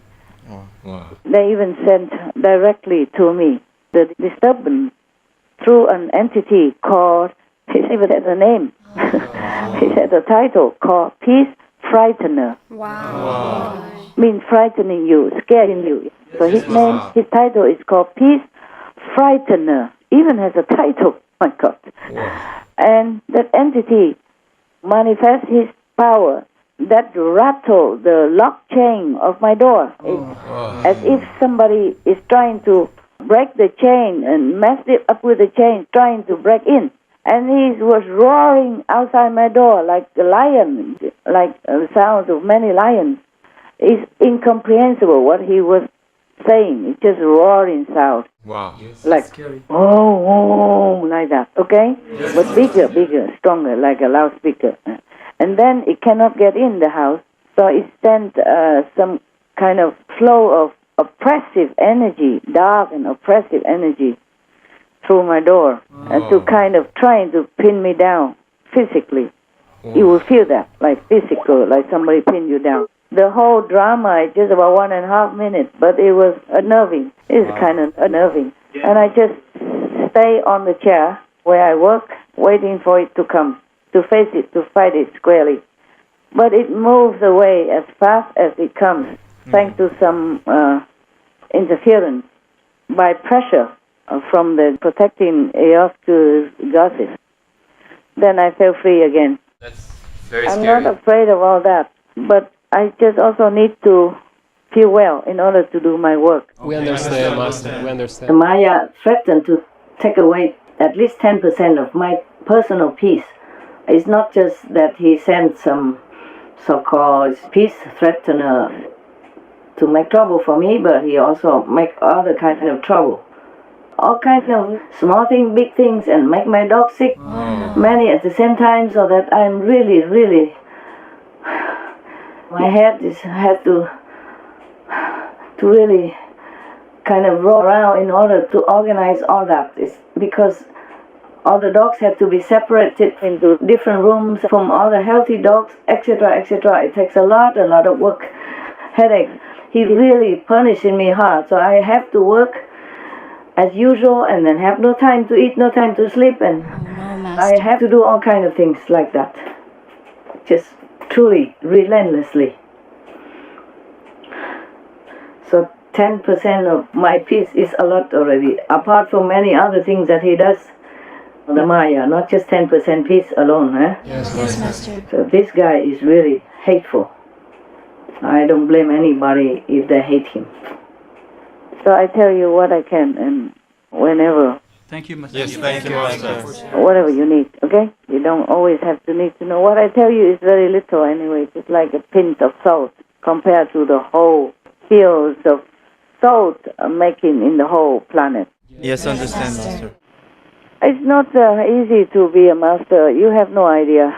Wow. They even sent directly to me the disturbance through an entity called, he even had a name, he had a title called Peace Frightener. Wow. Means frightening you, scaring you. So his name, his title is called Peace Frightener. Even has a title, my God. Wow. And that entity manifests his power that rattle the lock chain of my door. As if somebody is trying to break the chain and mess it up with the chain, trying to break in. And he was roaring outside my door like a lion, like the sounds of many lions. It's incomprehensible what he was saying. It's just roaring sound. Wow. Like, oh, like that, okay? But bigger, stronger, like a loudspeaker. And then it cannot get in the house, so it sent some kind of flow of oppressive energy, dark and oppressive energy, through my door, and to kind of trying to pin me down physically. You will feel that, like physical, like somebody pin you down. The whole drama is just about 1.5 minutes, but it was unnerving. It's kind of unnerving. And I just stay on the chair where I work, waiting for it to come, to face it, to fight it squarely. But it moves away as fast as it comes, thanks to some interference by pressure from the protecting Ayovku's goddess. Then I feel free again. That's very I'm scary. not afraid of all that, but I just also need to feel well in order to do my work. We understand, Master. We The understand. Maya threatened to take away at least 10% of my personal peace. It's not just that he sent some so-called peace threatener to make trouble for me, but he also make other kind of trouble. All kinds of small things, big things, and make my dog sick. Many at the same time, so that I'm really, my head has to really kind of roll around in order to organize all that. It's because all the dogs had to be separated into different rooms from all the healthy dogs, etc., etc. It takes a lot of work, headache. He really punishing me hard, so I have to work as usual and then have no time to eat, no time to sleep, and I have to do all kinds of things like that. Just truly, relentlessly. So 10% of my peace is a lot already, apart from many other things that he does. The Maya, not just 10% peace alone, eh? Yes, Master. So this guy is really hateful. I don't blame anybody if they hate him. So I tell you what I can, and whenever, Thank you, Master. Yes, thank you, Master. whatever you need, okay? You don't always have to need to know. What I tell you is very little anyway, just like a pinch of salt compared to the whole fields of salt making in the whole planet. Yes, understand, Master. It's not easy to be a master. You have no idea.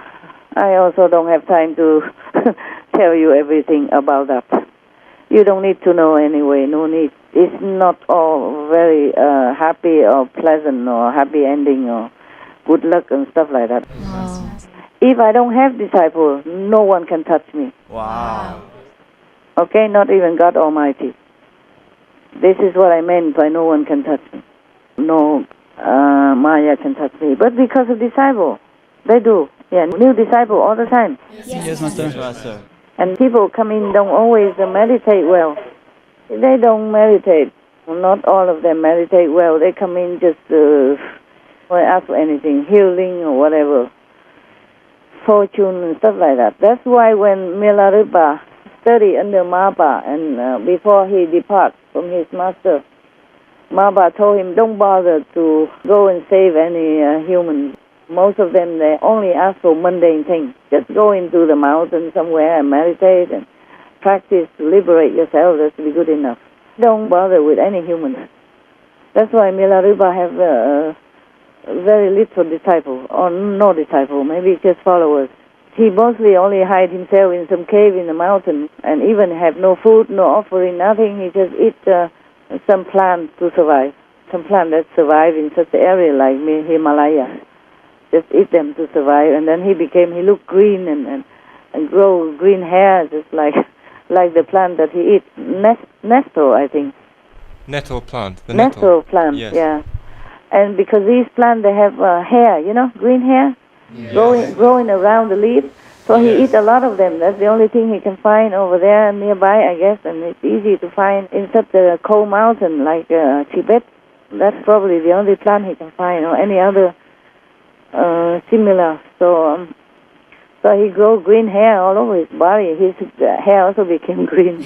I also don't have time to tell you everything about that. You don't need to know anyway, no need. It's not all very happy or pleasant or happy ending or good luck and stuff like that. Wow. If I don't have disciples, no one can touch me. Wow. Okay, not even God Almighty. This is what I meant by no one can touch me. No Maya can touch me. But because of disciple, they do. Yeah, new disciple all the time. Yes, Master. Yes, Master. And people come in don't always meditate well. They don't meditate. Not all of them meditate well. They come in just ask for anything, healing or whatever, fortune and stuff like that. That's why when Milarepa studied under Mapa and before he departed from his master, Mapa told him, don't bother to go and save any human. Most of them, they only ask for mundane things. Just go into the mountain somewhere and meditate and practice to liberate yourself. That's be good enough. Don't bother with any humans. That's why Milarepa have very little disciple, or no disciple, maybe just followers. He mostly only hide himself in some cave in the mountain and even have no food, no offering, nothing. He just eat some plant to survive. Some plant that survive in such an area like Himalaya. Just eat them to survive, and then he looked green and grow green hair, just like the plant that he eat, nettle, I think. Nettle plant. The Nettle plant, yes. yeah. And because these plants, they have hair, green hair, growing around the leaf. So he eat a lot of them. That's the only thing he can find over there nearby, I guess, and it's easy to find in such a cold mountain like Tibet. That's probably the only plant he can find, or any other similar. So he grow green hair all over his body. His hair also became green.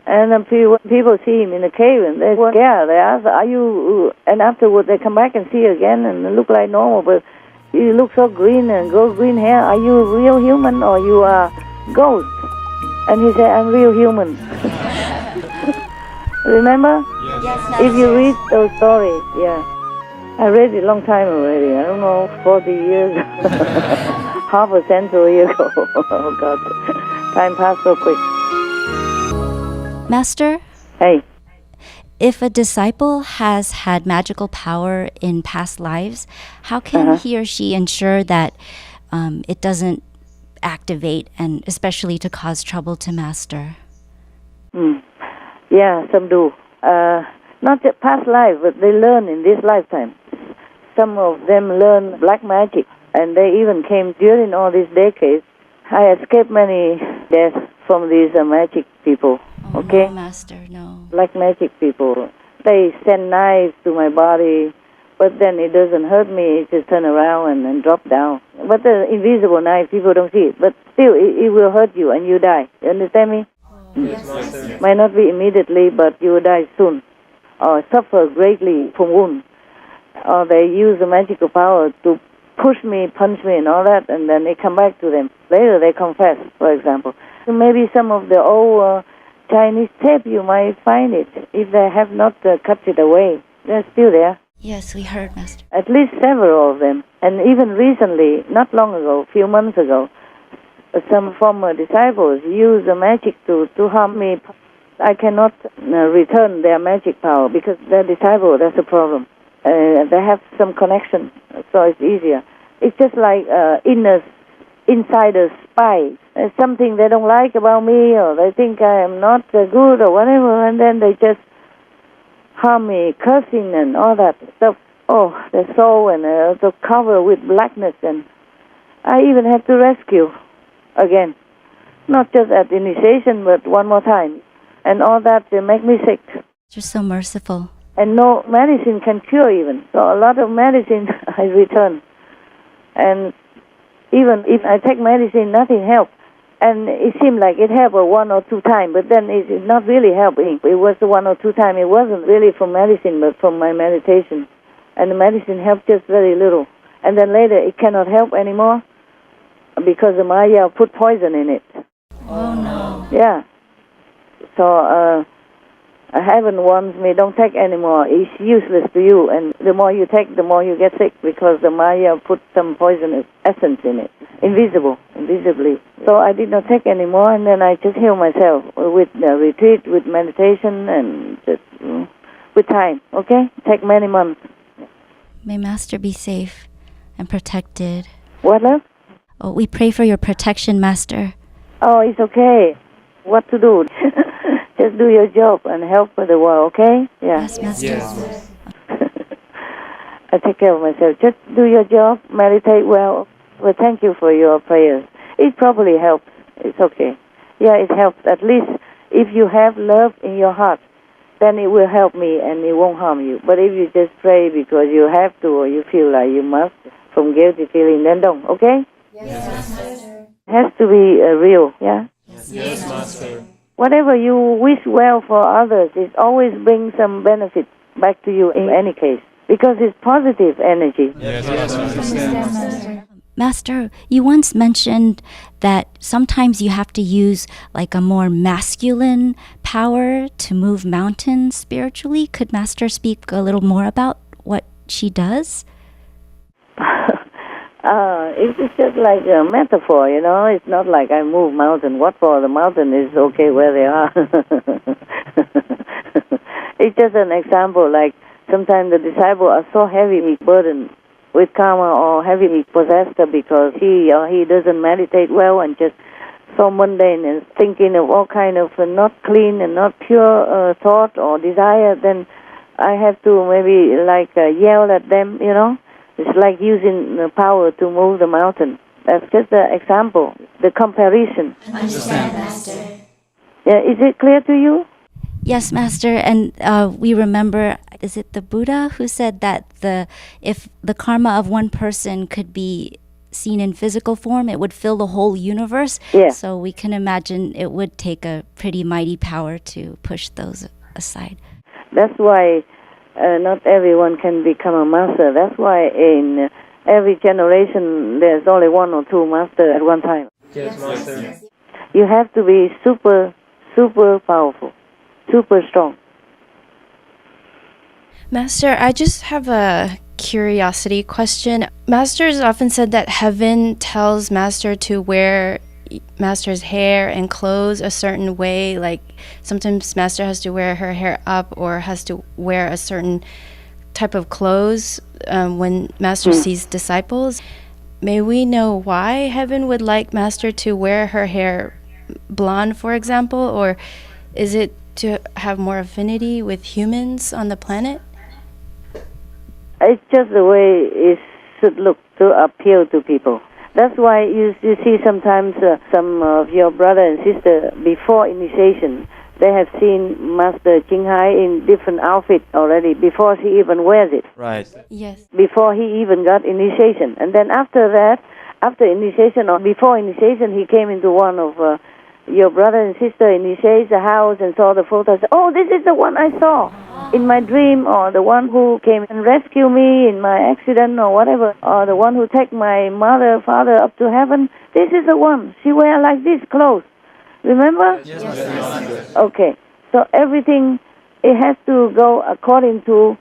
And then people see him in the cave and they were scared. They ask, "Are you?" And afterwards they come back and see again and look like normal, but you look so green and grow green hair. Are you a real human or you are ghost? And he said, "I'm real human." Remember? Yes, If you read those stories, yeah. I read it a long time already. I don't know, 40 years, half a century ago. Oh, God. Time passed so quick. Master, Hey, if a disciple has had magical power in past lives, how can he or she ensure that it doesn't activate and especially to cause trouble to Master? yeah, some do. Not just past life, but they learn in this lifetime. Some of them learn black magic, and they even came during all these decades. I escaped many deaths from these magic people. Oh, Okay? no, Master, no. Black magic people. They send knives to my body, but then it doesn't hurt me. It just turn around and drop down. But the invisible knife, people don't see it. But still, it will hurt you and you die. You understand me? Might not be immediately, but you will die soon, or suffer greatly from wound. Or they use the magical power to push me, punch me, and all that, and then they come back to them. Later they confess, for example. So maybe some of the old Chinese tape, you might find it. If they have not cut it away, they're still there. Yes, we heard, Master. At least several of them. And even recently, not long ago, a few months ago, some former disciples used the magic to harm me. I cannot return their magic power because they're disciples, that's the problem. They have some connection, so it's easier. It's just like insider spy. There's something they don't like about me, or they think I am not good or whatever, and then they just harm me, cursing and all that stuff. Oh, their soul and also cover with blackness, and I even have to rescue again. Not just at initiation, but one more time. And all that, they make me sick. You're so merciful. And no medicine can cure even. So a lot of medicine I return. And even if I take medicine, nothing helps. And it seemed like it helped one or two times, but then it's not really helping. It was one or two times. It wasn't really from medicine, but from my meditation. And the medicine helped just very little. And then later it cannot help anymore because the Maya put poison in it. Oh, no. Yeah. So heaven warns me, don't take anymore. It's useless to you. And the more you take, the more you get sick because the Maya put some poisonous essence in it. invisibly. So I did not take anymore, and then I just heal myself with retreat, with meditation, and just with time, okay? Take many months. May Master be safe and protected. What, love? Oh, we pray for your protection, Master. Oh, it's okay. What to do? Just do your job and help the world, okay? Yeah. Yes, Master. Yes. I take care of myself. Just do your job, meditate well. Well, thank you for your prayers. It probably helps. It's okay. Yeah, it helps. At least if you have love in your heart, then it will help me and it won't harm you. But if you just pray because you have to or you feel like you must, from guilty feeling, then don't, okay? Yes, Master. It has to be real, yeah? Yes, Master. Whatever you wish well for others, it always brings some benefit back to you in any case, because it's positive energy. Yes, Master. Master, you once mentioned that sometimes you have to use like a more masculine power to move mountains spiritually. Could Master speak a little more about what she does? It's just like a metaphor, you know. It's not like I move mountain. What for? The mountain is okay where they are. It's just an example. Like sometimes the disciples are so heavily burdened with karma or heavily possessed because he or he doesn't meditate well and just so mundane and thinking of all kind of not clean and not pure thought or desire. Then I have to maybe like yell at them, you know. It's like using the power to move the mountain. That's just the example, the comparison. Understand, Master. Yeah, is it clear to you? Yes, Master. And we remember, is it the Buddha who said that if the karma of one person could be seen in physical form, it would fill the whole universe? Yeah. So we can imagine it would take a pretty mighty power to push those aside. That's why not everyone can become a master. That's why in every generation there's only one or two masters at one time. Yes, Master. You have to be super, super powerful, super strong. Master, I just have a curiosity question. Master's often said that heaven tells Master to wear Master's hair and clothes a certain way. Like sometimes Master has to wear her hair up or has to wear a certain type of clothes when Master sees disciples. May we know why heaven would like Master to wear her hair blonde, for example, or is it to have more affinity with humans on the planet? It's just the way it should look to appeal to people. That's why you see sometimes some of your brother and sister before initiation, they have seen Master Thanh Hải in different outfits already before he even wears it. Right. Yes. Before he even got initiation. And then after that, after initiation or before initiation, he came into one of your brother and sister initiates the house and saw the photo. Said, oh, this is the one I saw in my dream, or the one who came and rescued me in my accident or whatever, or the one who took my mother, father up to heaven. This is the one. She wear like this clothes. Remember? Yes, Master. Okay. So everything, it has to go according to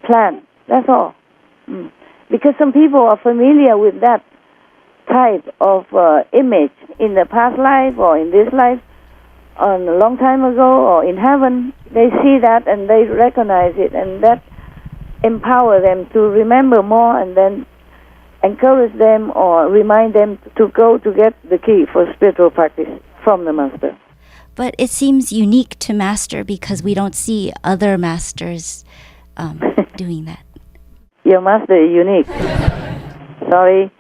plan. That's all. Because some people are familiar with that type of image in the past life or in this life, a long time ago or in heaven. They see that and they recognize it, and that empower them to remember more and then encourage them or remind them to go to get the key for spiritual practice from the Master. But it seems unique to Master because we don't see other masters doing that. Your Master is unique. Sorry.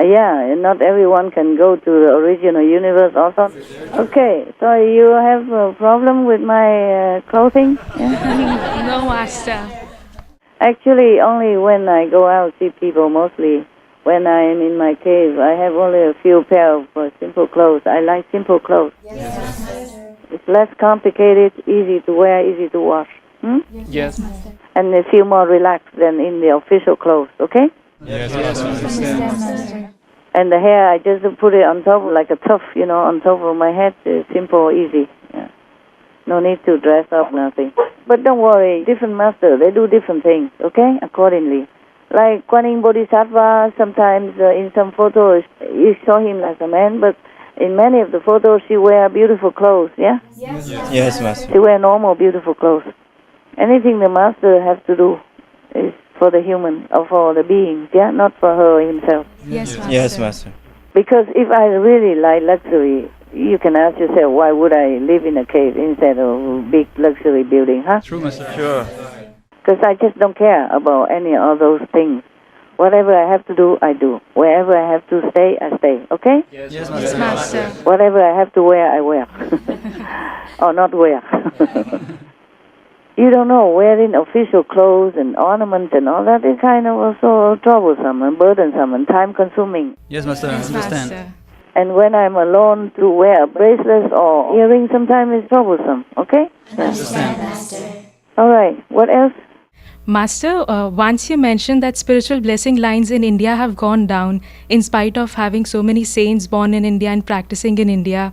Yeah, not everyone can go to the original universe also. Okay, so you have a problem with my clothing? Yeah? No, Master. Actually, only when I go out see people, mostly when I am in my cave. I have only a few pair of simple clothes. I like simple clothes. Yes, Master. It's less complicated, easy to wear, easy to wash. Yes. And they feel more relaxed than in the official clothes, okay? Yes, Master. Master. And the hair, I just put it on top like a tuft, on top of my head. It's simple, easy. Yeah. No need to dress up, nothing. But don't worry, different masters, they do different things, okay? Accordingly. Like Kuan Yin Bodhisattva, sometimes in some photos you saw him like a man, but in many of the photos she wear beautiful clothes, yeah? Yes, Master. She wear normal, beautiful clothes. Anything the Master has to do is for the human or for the beings, yeah? Not for her himself. Yes, Master. Yes, Master. Because if I really like luxury, you can ask yourself, why would I live in a cave instead of a big luxury building, huh? True, Master. Sure. Because I just don't care about any of those things. Whatever I have to do, I do. Wherever I have to stay, I stay. Okay? Yes, Yes, Master. Master. Whatever I have to wear, I wear. Or not wear. You don't know, wearing official clothes and ornaments and all that is kind of also troublesome and burdensome and time-consuming. Yes, Master. I Yes, understand. Master. And when I'm alone, to wear a bracelet or earring sometimes is troublesome. Okay? Understand, Master. All right. What else? Master, once you mentioned that spiritual blessing lines in India have gone down in spite of having so many saints born in India and practicing in India.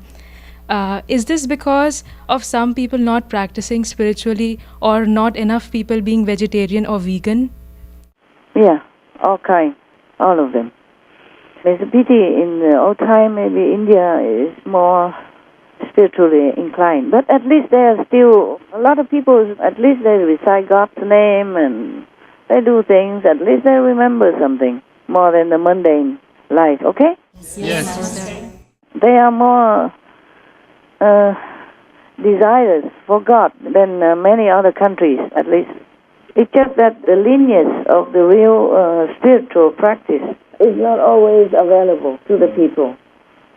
Is this because of some people not practicing spiritually or not enough people being vegetarian or vegan? Yeah, all kinds. All of them. It's a pity in the old time maybe India is more spiritually inclined. But at least there are still a lot of people, at least they recite God's name and they do things, at least they remember something more than the mundane life, okay? Yes, Master. They are more desirous for God than many other countries, at least. It's just that the lineage of the real spiritual practice is not always available to the people.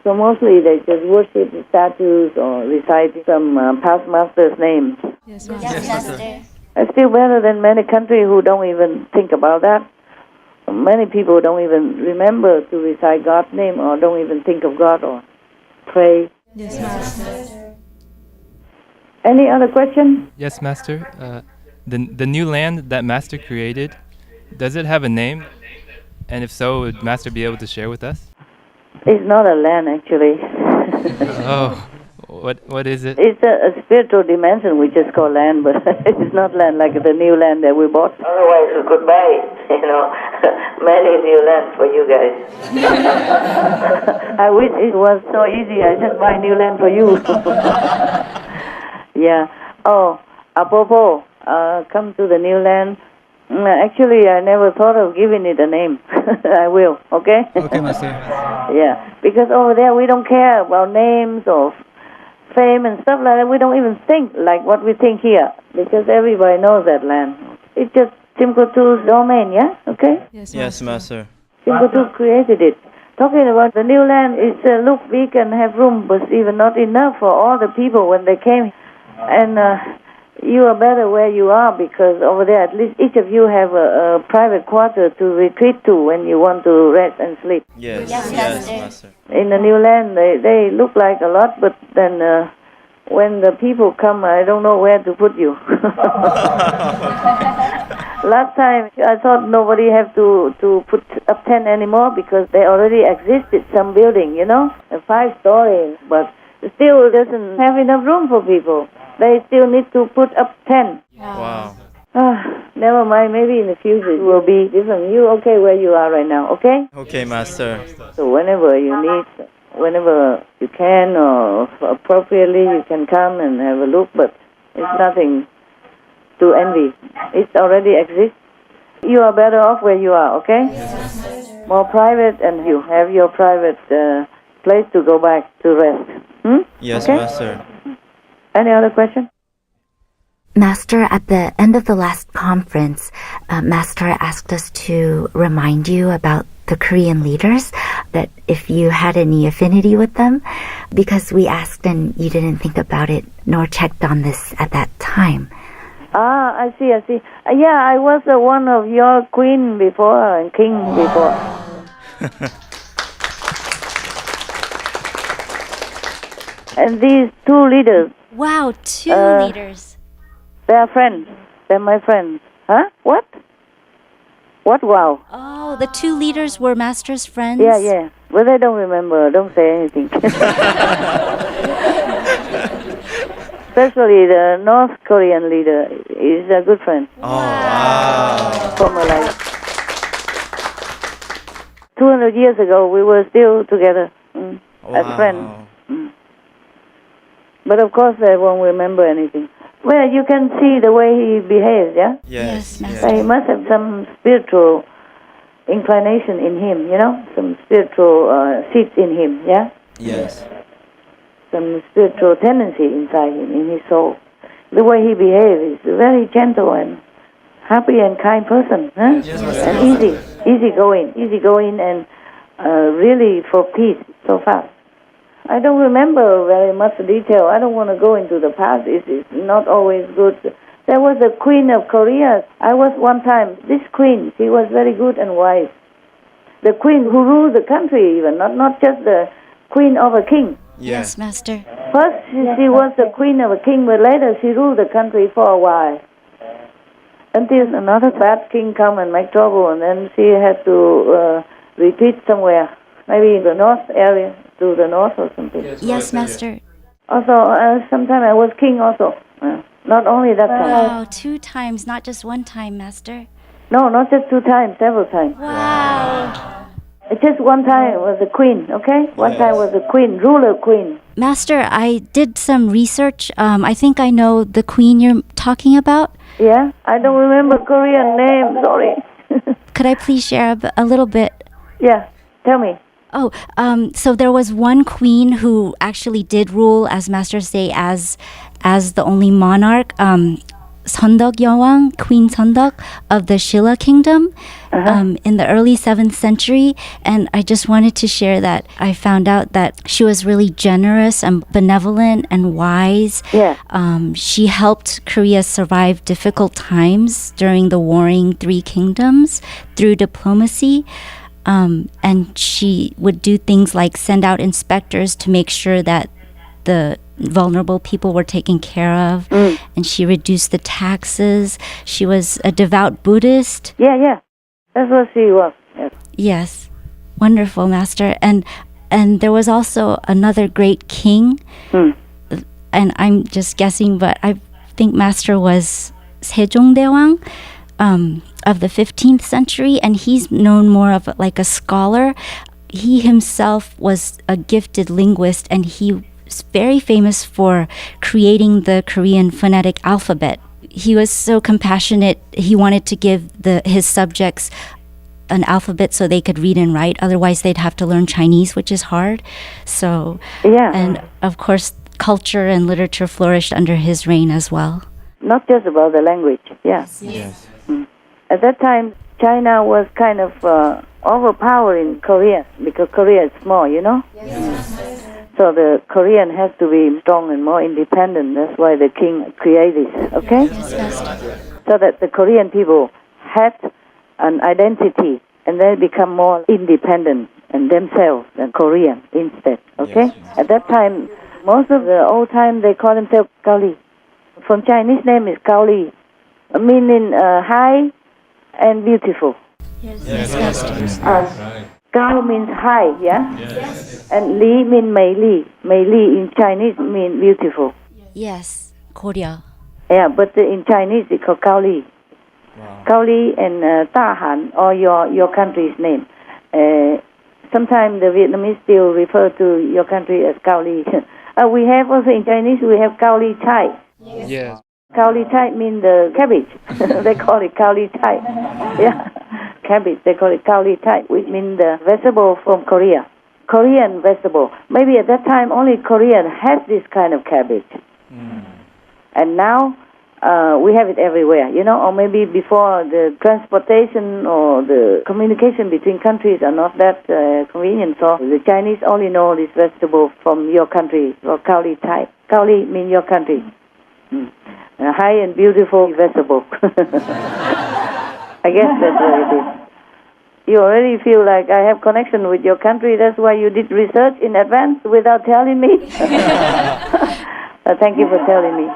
So mostly they just worship the statues or recite some past master's names. Yes, Yes, Master. It's still better than many countries who don't even think about that. Many people don't even remember to recite God's name or don't even think of God or pray. Yes, Master. Any other question? Yes, Master. The new land that Master created, does it have a name? And if so, would Master be able to share with us? It's not a land, actually. Oh, what is it? It's a spiritual dimension we just call land, but it's not land like the new land that we bought. Otherwise, we could buy, many new lands for you guys. I wish it was so easy. I just buy new land for you. Yeah. Oh, apropos, come to the new land. Actually, I never thought of giving it a name. I will, okay? Okay, Master. Yeah, because over there we don't care about names or fame and stuff like that. We don't even think like what we think here, because everybody knows that land. It's just Timkotu's domain, yeah? Okay? Yes, Master. Timkotu created it. Talking about the new land, it's look, we can have room, but even not enough for all the people when they came. And you are better where you are, because over there at least each of you have a private quarter to retreat to when you want to rest and sleep. Yes, Yes, Master. In the new land, they look like a lot, but then when the people come, I don't know where to put you. Last time, I thought nobody have to put up tent anymore because they already existed, some building, a 5-story, but still doesn't have enough room for people. They still need to put up 10. Wow. Never mind, maybe in the future it will be different. You okay where you are right now, okay? Okay, Master. So whenever you need, whenever you can or appropriately, you can come and have a look, but it's nothing to envy. It already exists. You are better off where you are, okay? More private, and you have your private place to go back to rest. Yes, Okay? Master. Any other question? Master, at the end of the last conference, Master asked us to remind you about the Korean leaders, that if you had any affinity with them, because we asked and you didn't think about it nor checked on this at that time. I see. Yeah, I was one of your queen before and king before. And these two leaders, Wow, two leaders. they are friends. They're my friends. Huh? What? What? Wow. Oh, the two leaders were Master's friends? Yeah. But they don't remember. Don't say anything. Especially the North Korean leader is a good friend. Oh, wow. From a life. 200 years ago, we were still together as friends. But of course, I won't remember anything. Well, you can see the way he behaves, yeah? Yes, Master. So he must have some spiritual inclination in him, some spiritual seeds in him, yeah? Yes. Some spiritual tendency inside him, in his soul. The way he behaves is a very gentle and happy and kind person, huh? Yes, And easygoing and really for peace so fast. I don't remember very much detail. I don't want to go into the past. It's not always good. There was a queen of Korea. I was one time. This queen, she was very good and wise. The queen who ruled the country even, not just the queen of a king. Yes, Master. First, she was the queen of a king, but later she ruled the country for a while. Until another bad king come and make trouble, and then she had to retreat somewhere, maybe in the north area, to the north or something. Yes, Master. Also, sometime I was king also. Not only that time. Wow, 2 times, not just 1 time, Master. No, not just 2 times, several times. Wow. It's just one time was the queen, okay? One time was the queen, ruler queen. Master, I did some research. I think I know the queen you're talking about. Yeah? I don't remember Korean name, sorry. Could I please share a little bit? Yeah, tell me. Oh, so there was one queen who actually did rule, as Master say, as the only monarch, Seondeok Yewang, Queen Seondeok of the Shilla Kingdom, in the early 7th century. And I just wanted to share that I found out that she was really generous and benevolent and wise. Yeah. She helped Korea survive difficult times during the warring 3 kingdoms through diplomacy. And she would do things like send out inspectors to make sure that the vulnerable people were taken care of. And she reduced the taxes. She was a devout Buddhist. Yeah. That's what she was. Yes. Yes. Wonderful, Master. And there was also another great king. And I'm just guessing, but I think Master was Sejongdaewang. Of the 15th century, and he's known more of like a scholar. He himself was a gifted linguist, and he was very famous for creating the Korean phonetic alphabet. He was so compassionate. He wanted to give his subjects an alphabet so they could read and write. Otherwise, they'd have to learn Chinese, which is hard. So, yeah. And of course, culture and literature flourished under his reign as well. Not just about the language. Yeah. Yes. At that time, China was kind of overpowering Korea because Korea is small, So the Korean has to be strong and more independent. That's why the king created it, okay? So that the Korean people had an identity and they become more independent and themselves and Korean instead, okay? At that time, most of the old time, they call themselves Gaoli. From Chinese name is Gaoli, meaning high and beautiful. Yes. Gao means high, yeah? Yes. And Li means Mei Li. Mei Li in Chinese means beautiful. Yes, Korea. Yeah, but in Chinese it's called Gao Li. Wow. Gao Li and Ta Han, or your country's name. Sometimes the Vietnamese still refer to your country as Gao Li. We have also in Chinese, we have Gao Li Chai. Yes. Gao Li Chai means the cabbage. They call it Gao Li Chai. Yeah, cabbage. They call it Gao Li Chai, which means the vegetable from Korea. Korean vegetable. Maybe at that time only Korean had this kind of cabbage. And now we have it everywhere, or maybe before the transportation or the communication between countries are not that convenient. So the Chinese only know this vegetable from your country, or Gao Li Chai. Gao Li means your country. A high and beautiful vegetable. I guess that's what it is. You already feel like I have connection with your country. That's why you did research in advance without telling me. Thank you for telling me.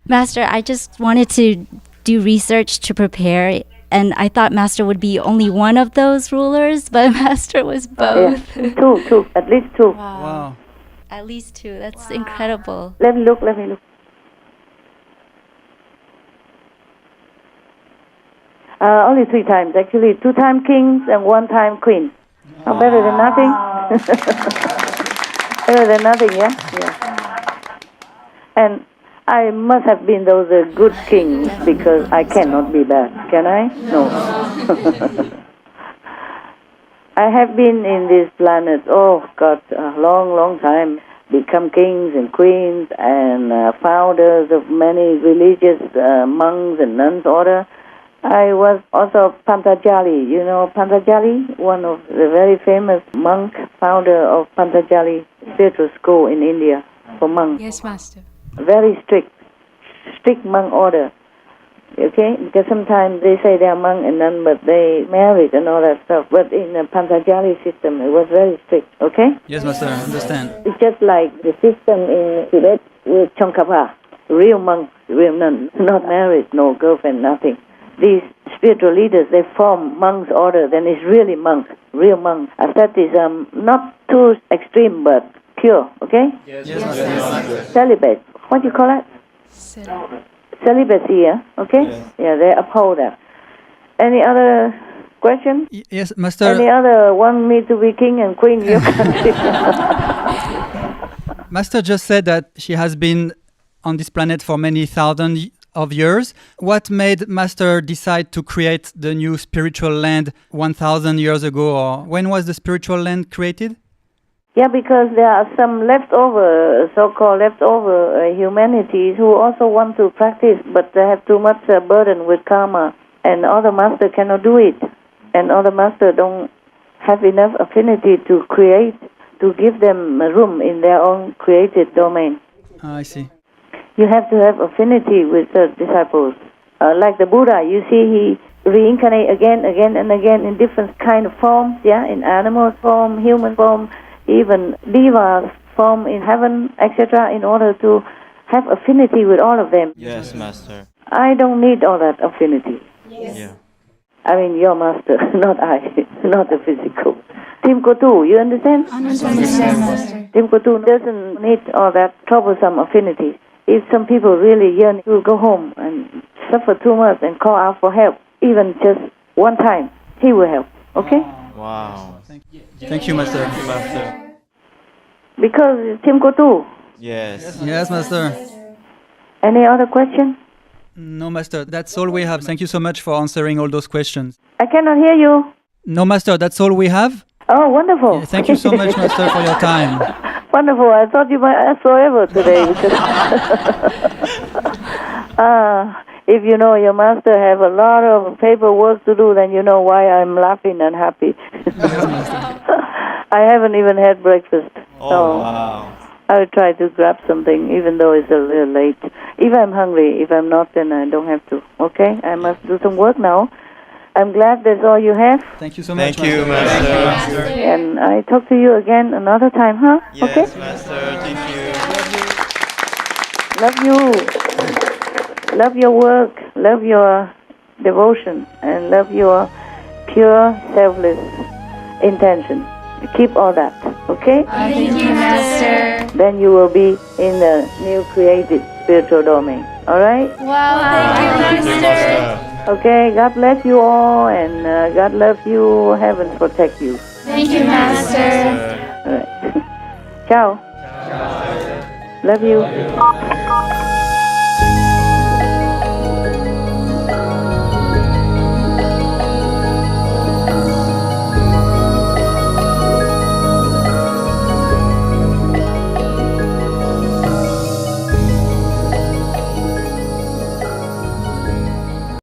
Master, I just wanted to do research to prepare, and I thought Master would be only one of those rulers, but Master was both. Yeah. Two, at least 2. Wow. At least 2. That's incredible. Let me look. Only 3 times, actually. 2 times kings and 1 time queen. Oh, better than nothing? Better than nothing, yeah? Yeah. And I must have been those good kings because I cannot be bad. Can I? No. I have been in this planet, oh God, a long, long time. Become kings and queens and founders of many religious monks and nuns order. I was also Pantajali. You know Pantajali, one of the very famous monk, founder of Pantajali spiritual school in India for monks. Yes, Master. Very strict monk order. Okay, because sometimes they say they are monk and nun, but they married and all that stuff. But in the Pantajali system, it was very strict. Okay. Yes, Master, I understand. It's just like the system in Tibet with Tsongkhapa, real monk, real nun, not married, no girlfriend, nothing. These spiritual leaders, they form monks' order, then it's really monk, real monk. Asceticism, not too extreme, but pure, okay? Yes, Master. Celibate, what do you call it? Celibacy, yeah? Okay? Yeah, they uphold that. Any other question? Yes, Master. Any other want me to be king and queen in your country? Master just said that she has been on this planet for many thousands of years. What made Master decide to create the new spiritual land 1,000 years ago? Or when was the spiritual land created? Yeah, because there are some leftover, so-called leftover humanities who also want to practice, but they have too much burden with karma, and other master cannot do it, and other master don't have enough affinity to create, to give them room in their own created domain. I see. You have to have affinity with the disciples. Like the Buddha, you see he reincarnate again and again in different kind of forms, yeah, in animal form, human form, even divas form in heaven, etc., in order to have affinity with all of them. Yes, Master. I don't need all that affinity. Yeah. I mean, your master, not I, not the physical. Tim Kotu, you understand? Understand, Master. Tim Kotu doesn't need all that troublesome affinity. If some people really yearn to go home and suffer too much and call out for help, even just one time, he will help. Okay? Wow. Thank you, Master. Thank you, Master. Because it's Tim Kotu. Yes. Yes, Master. Any other question? No, Master, that's all we have. Thank you so much for answering all those questions. I cannot hear you. No, Master, that's all we have. Oh, wonderful. Yeah, thank you so much, Master, for your time. Wonderful. I thought you might ask forever today. Because if you know your master have a lot of paperwork to do, then you know why I'm laughing and happy. I haven't even had breakfast. So Wow. I'll try to grab something, even though it's a little late. If I'm hungry, if I'm not, then I don't have to. Okay? I must do some work now. I'm glad that's all you have. Thank you so much, Thank you, Master. And I talk to you again another time, huh? Yes, Okay? Master. Thank you. Love you. Love your work. Love your devotion. And love your pure, selfless intention. Keep all that. Okay? Thank you, Master. Then you will be in the new created spiritual domain. All right? Wow, thank you, Master. Okay, God bless you all, and God love you. Heaven protect you. Thank you, Master. All right. Ciao. Love you.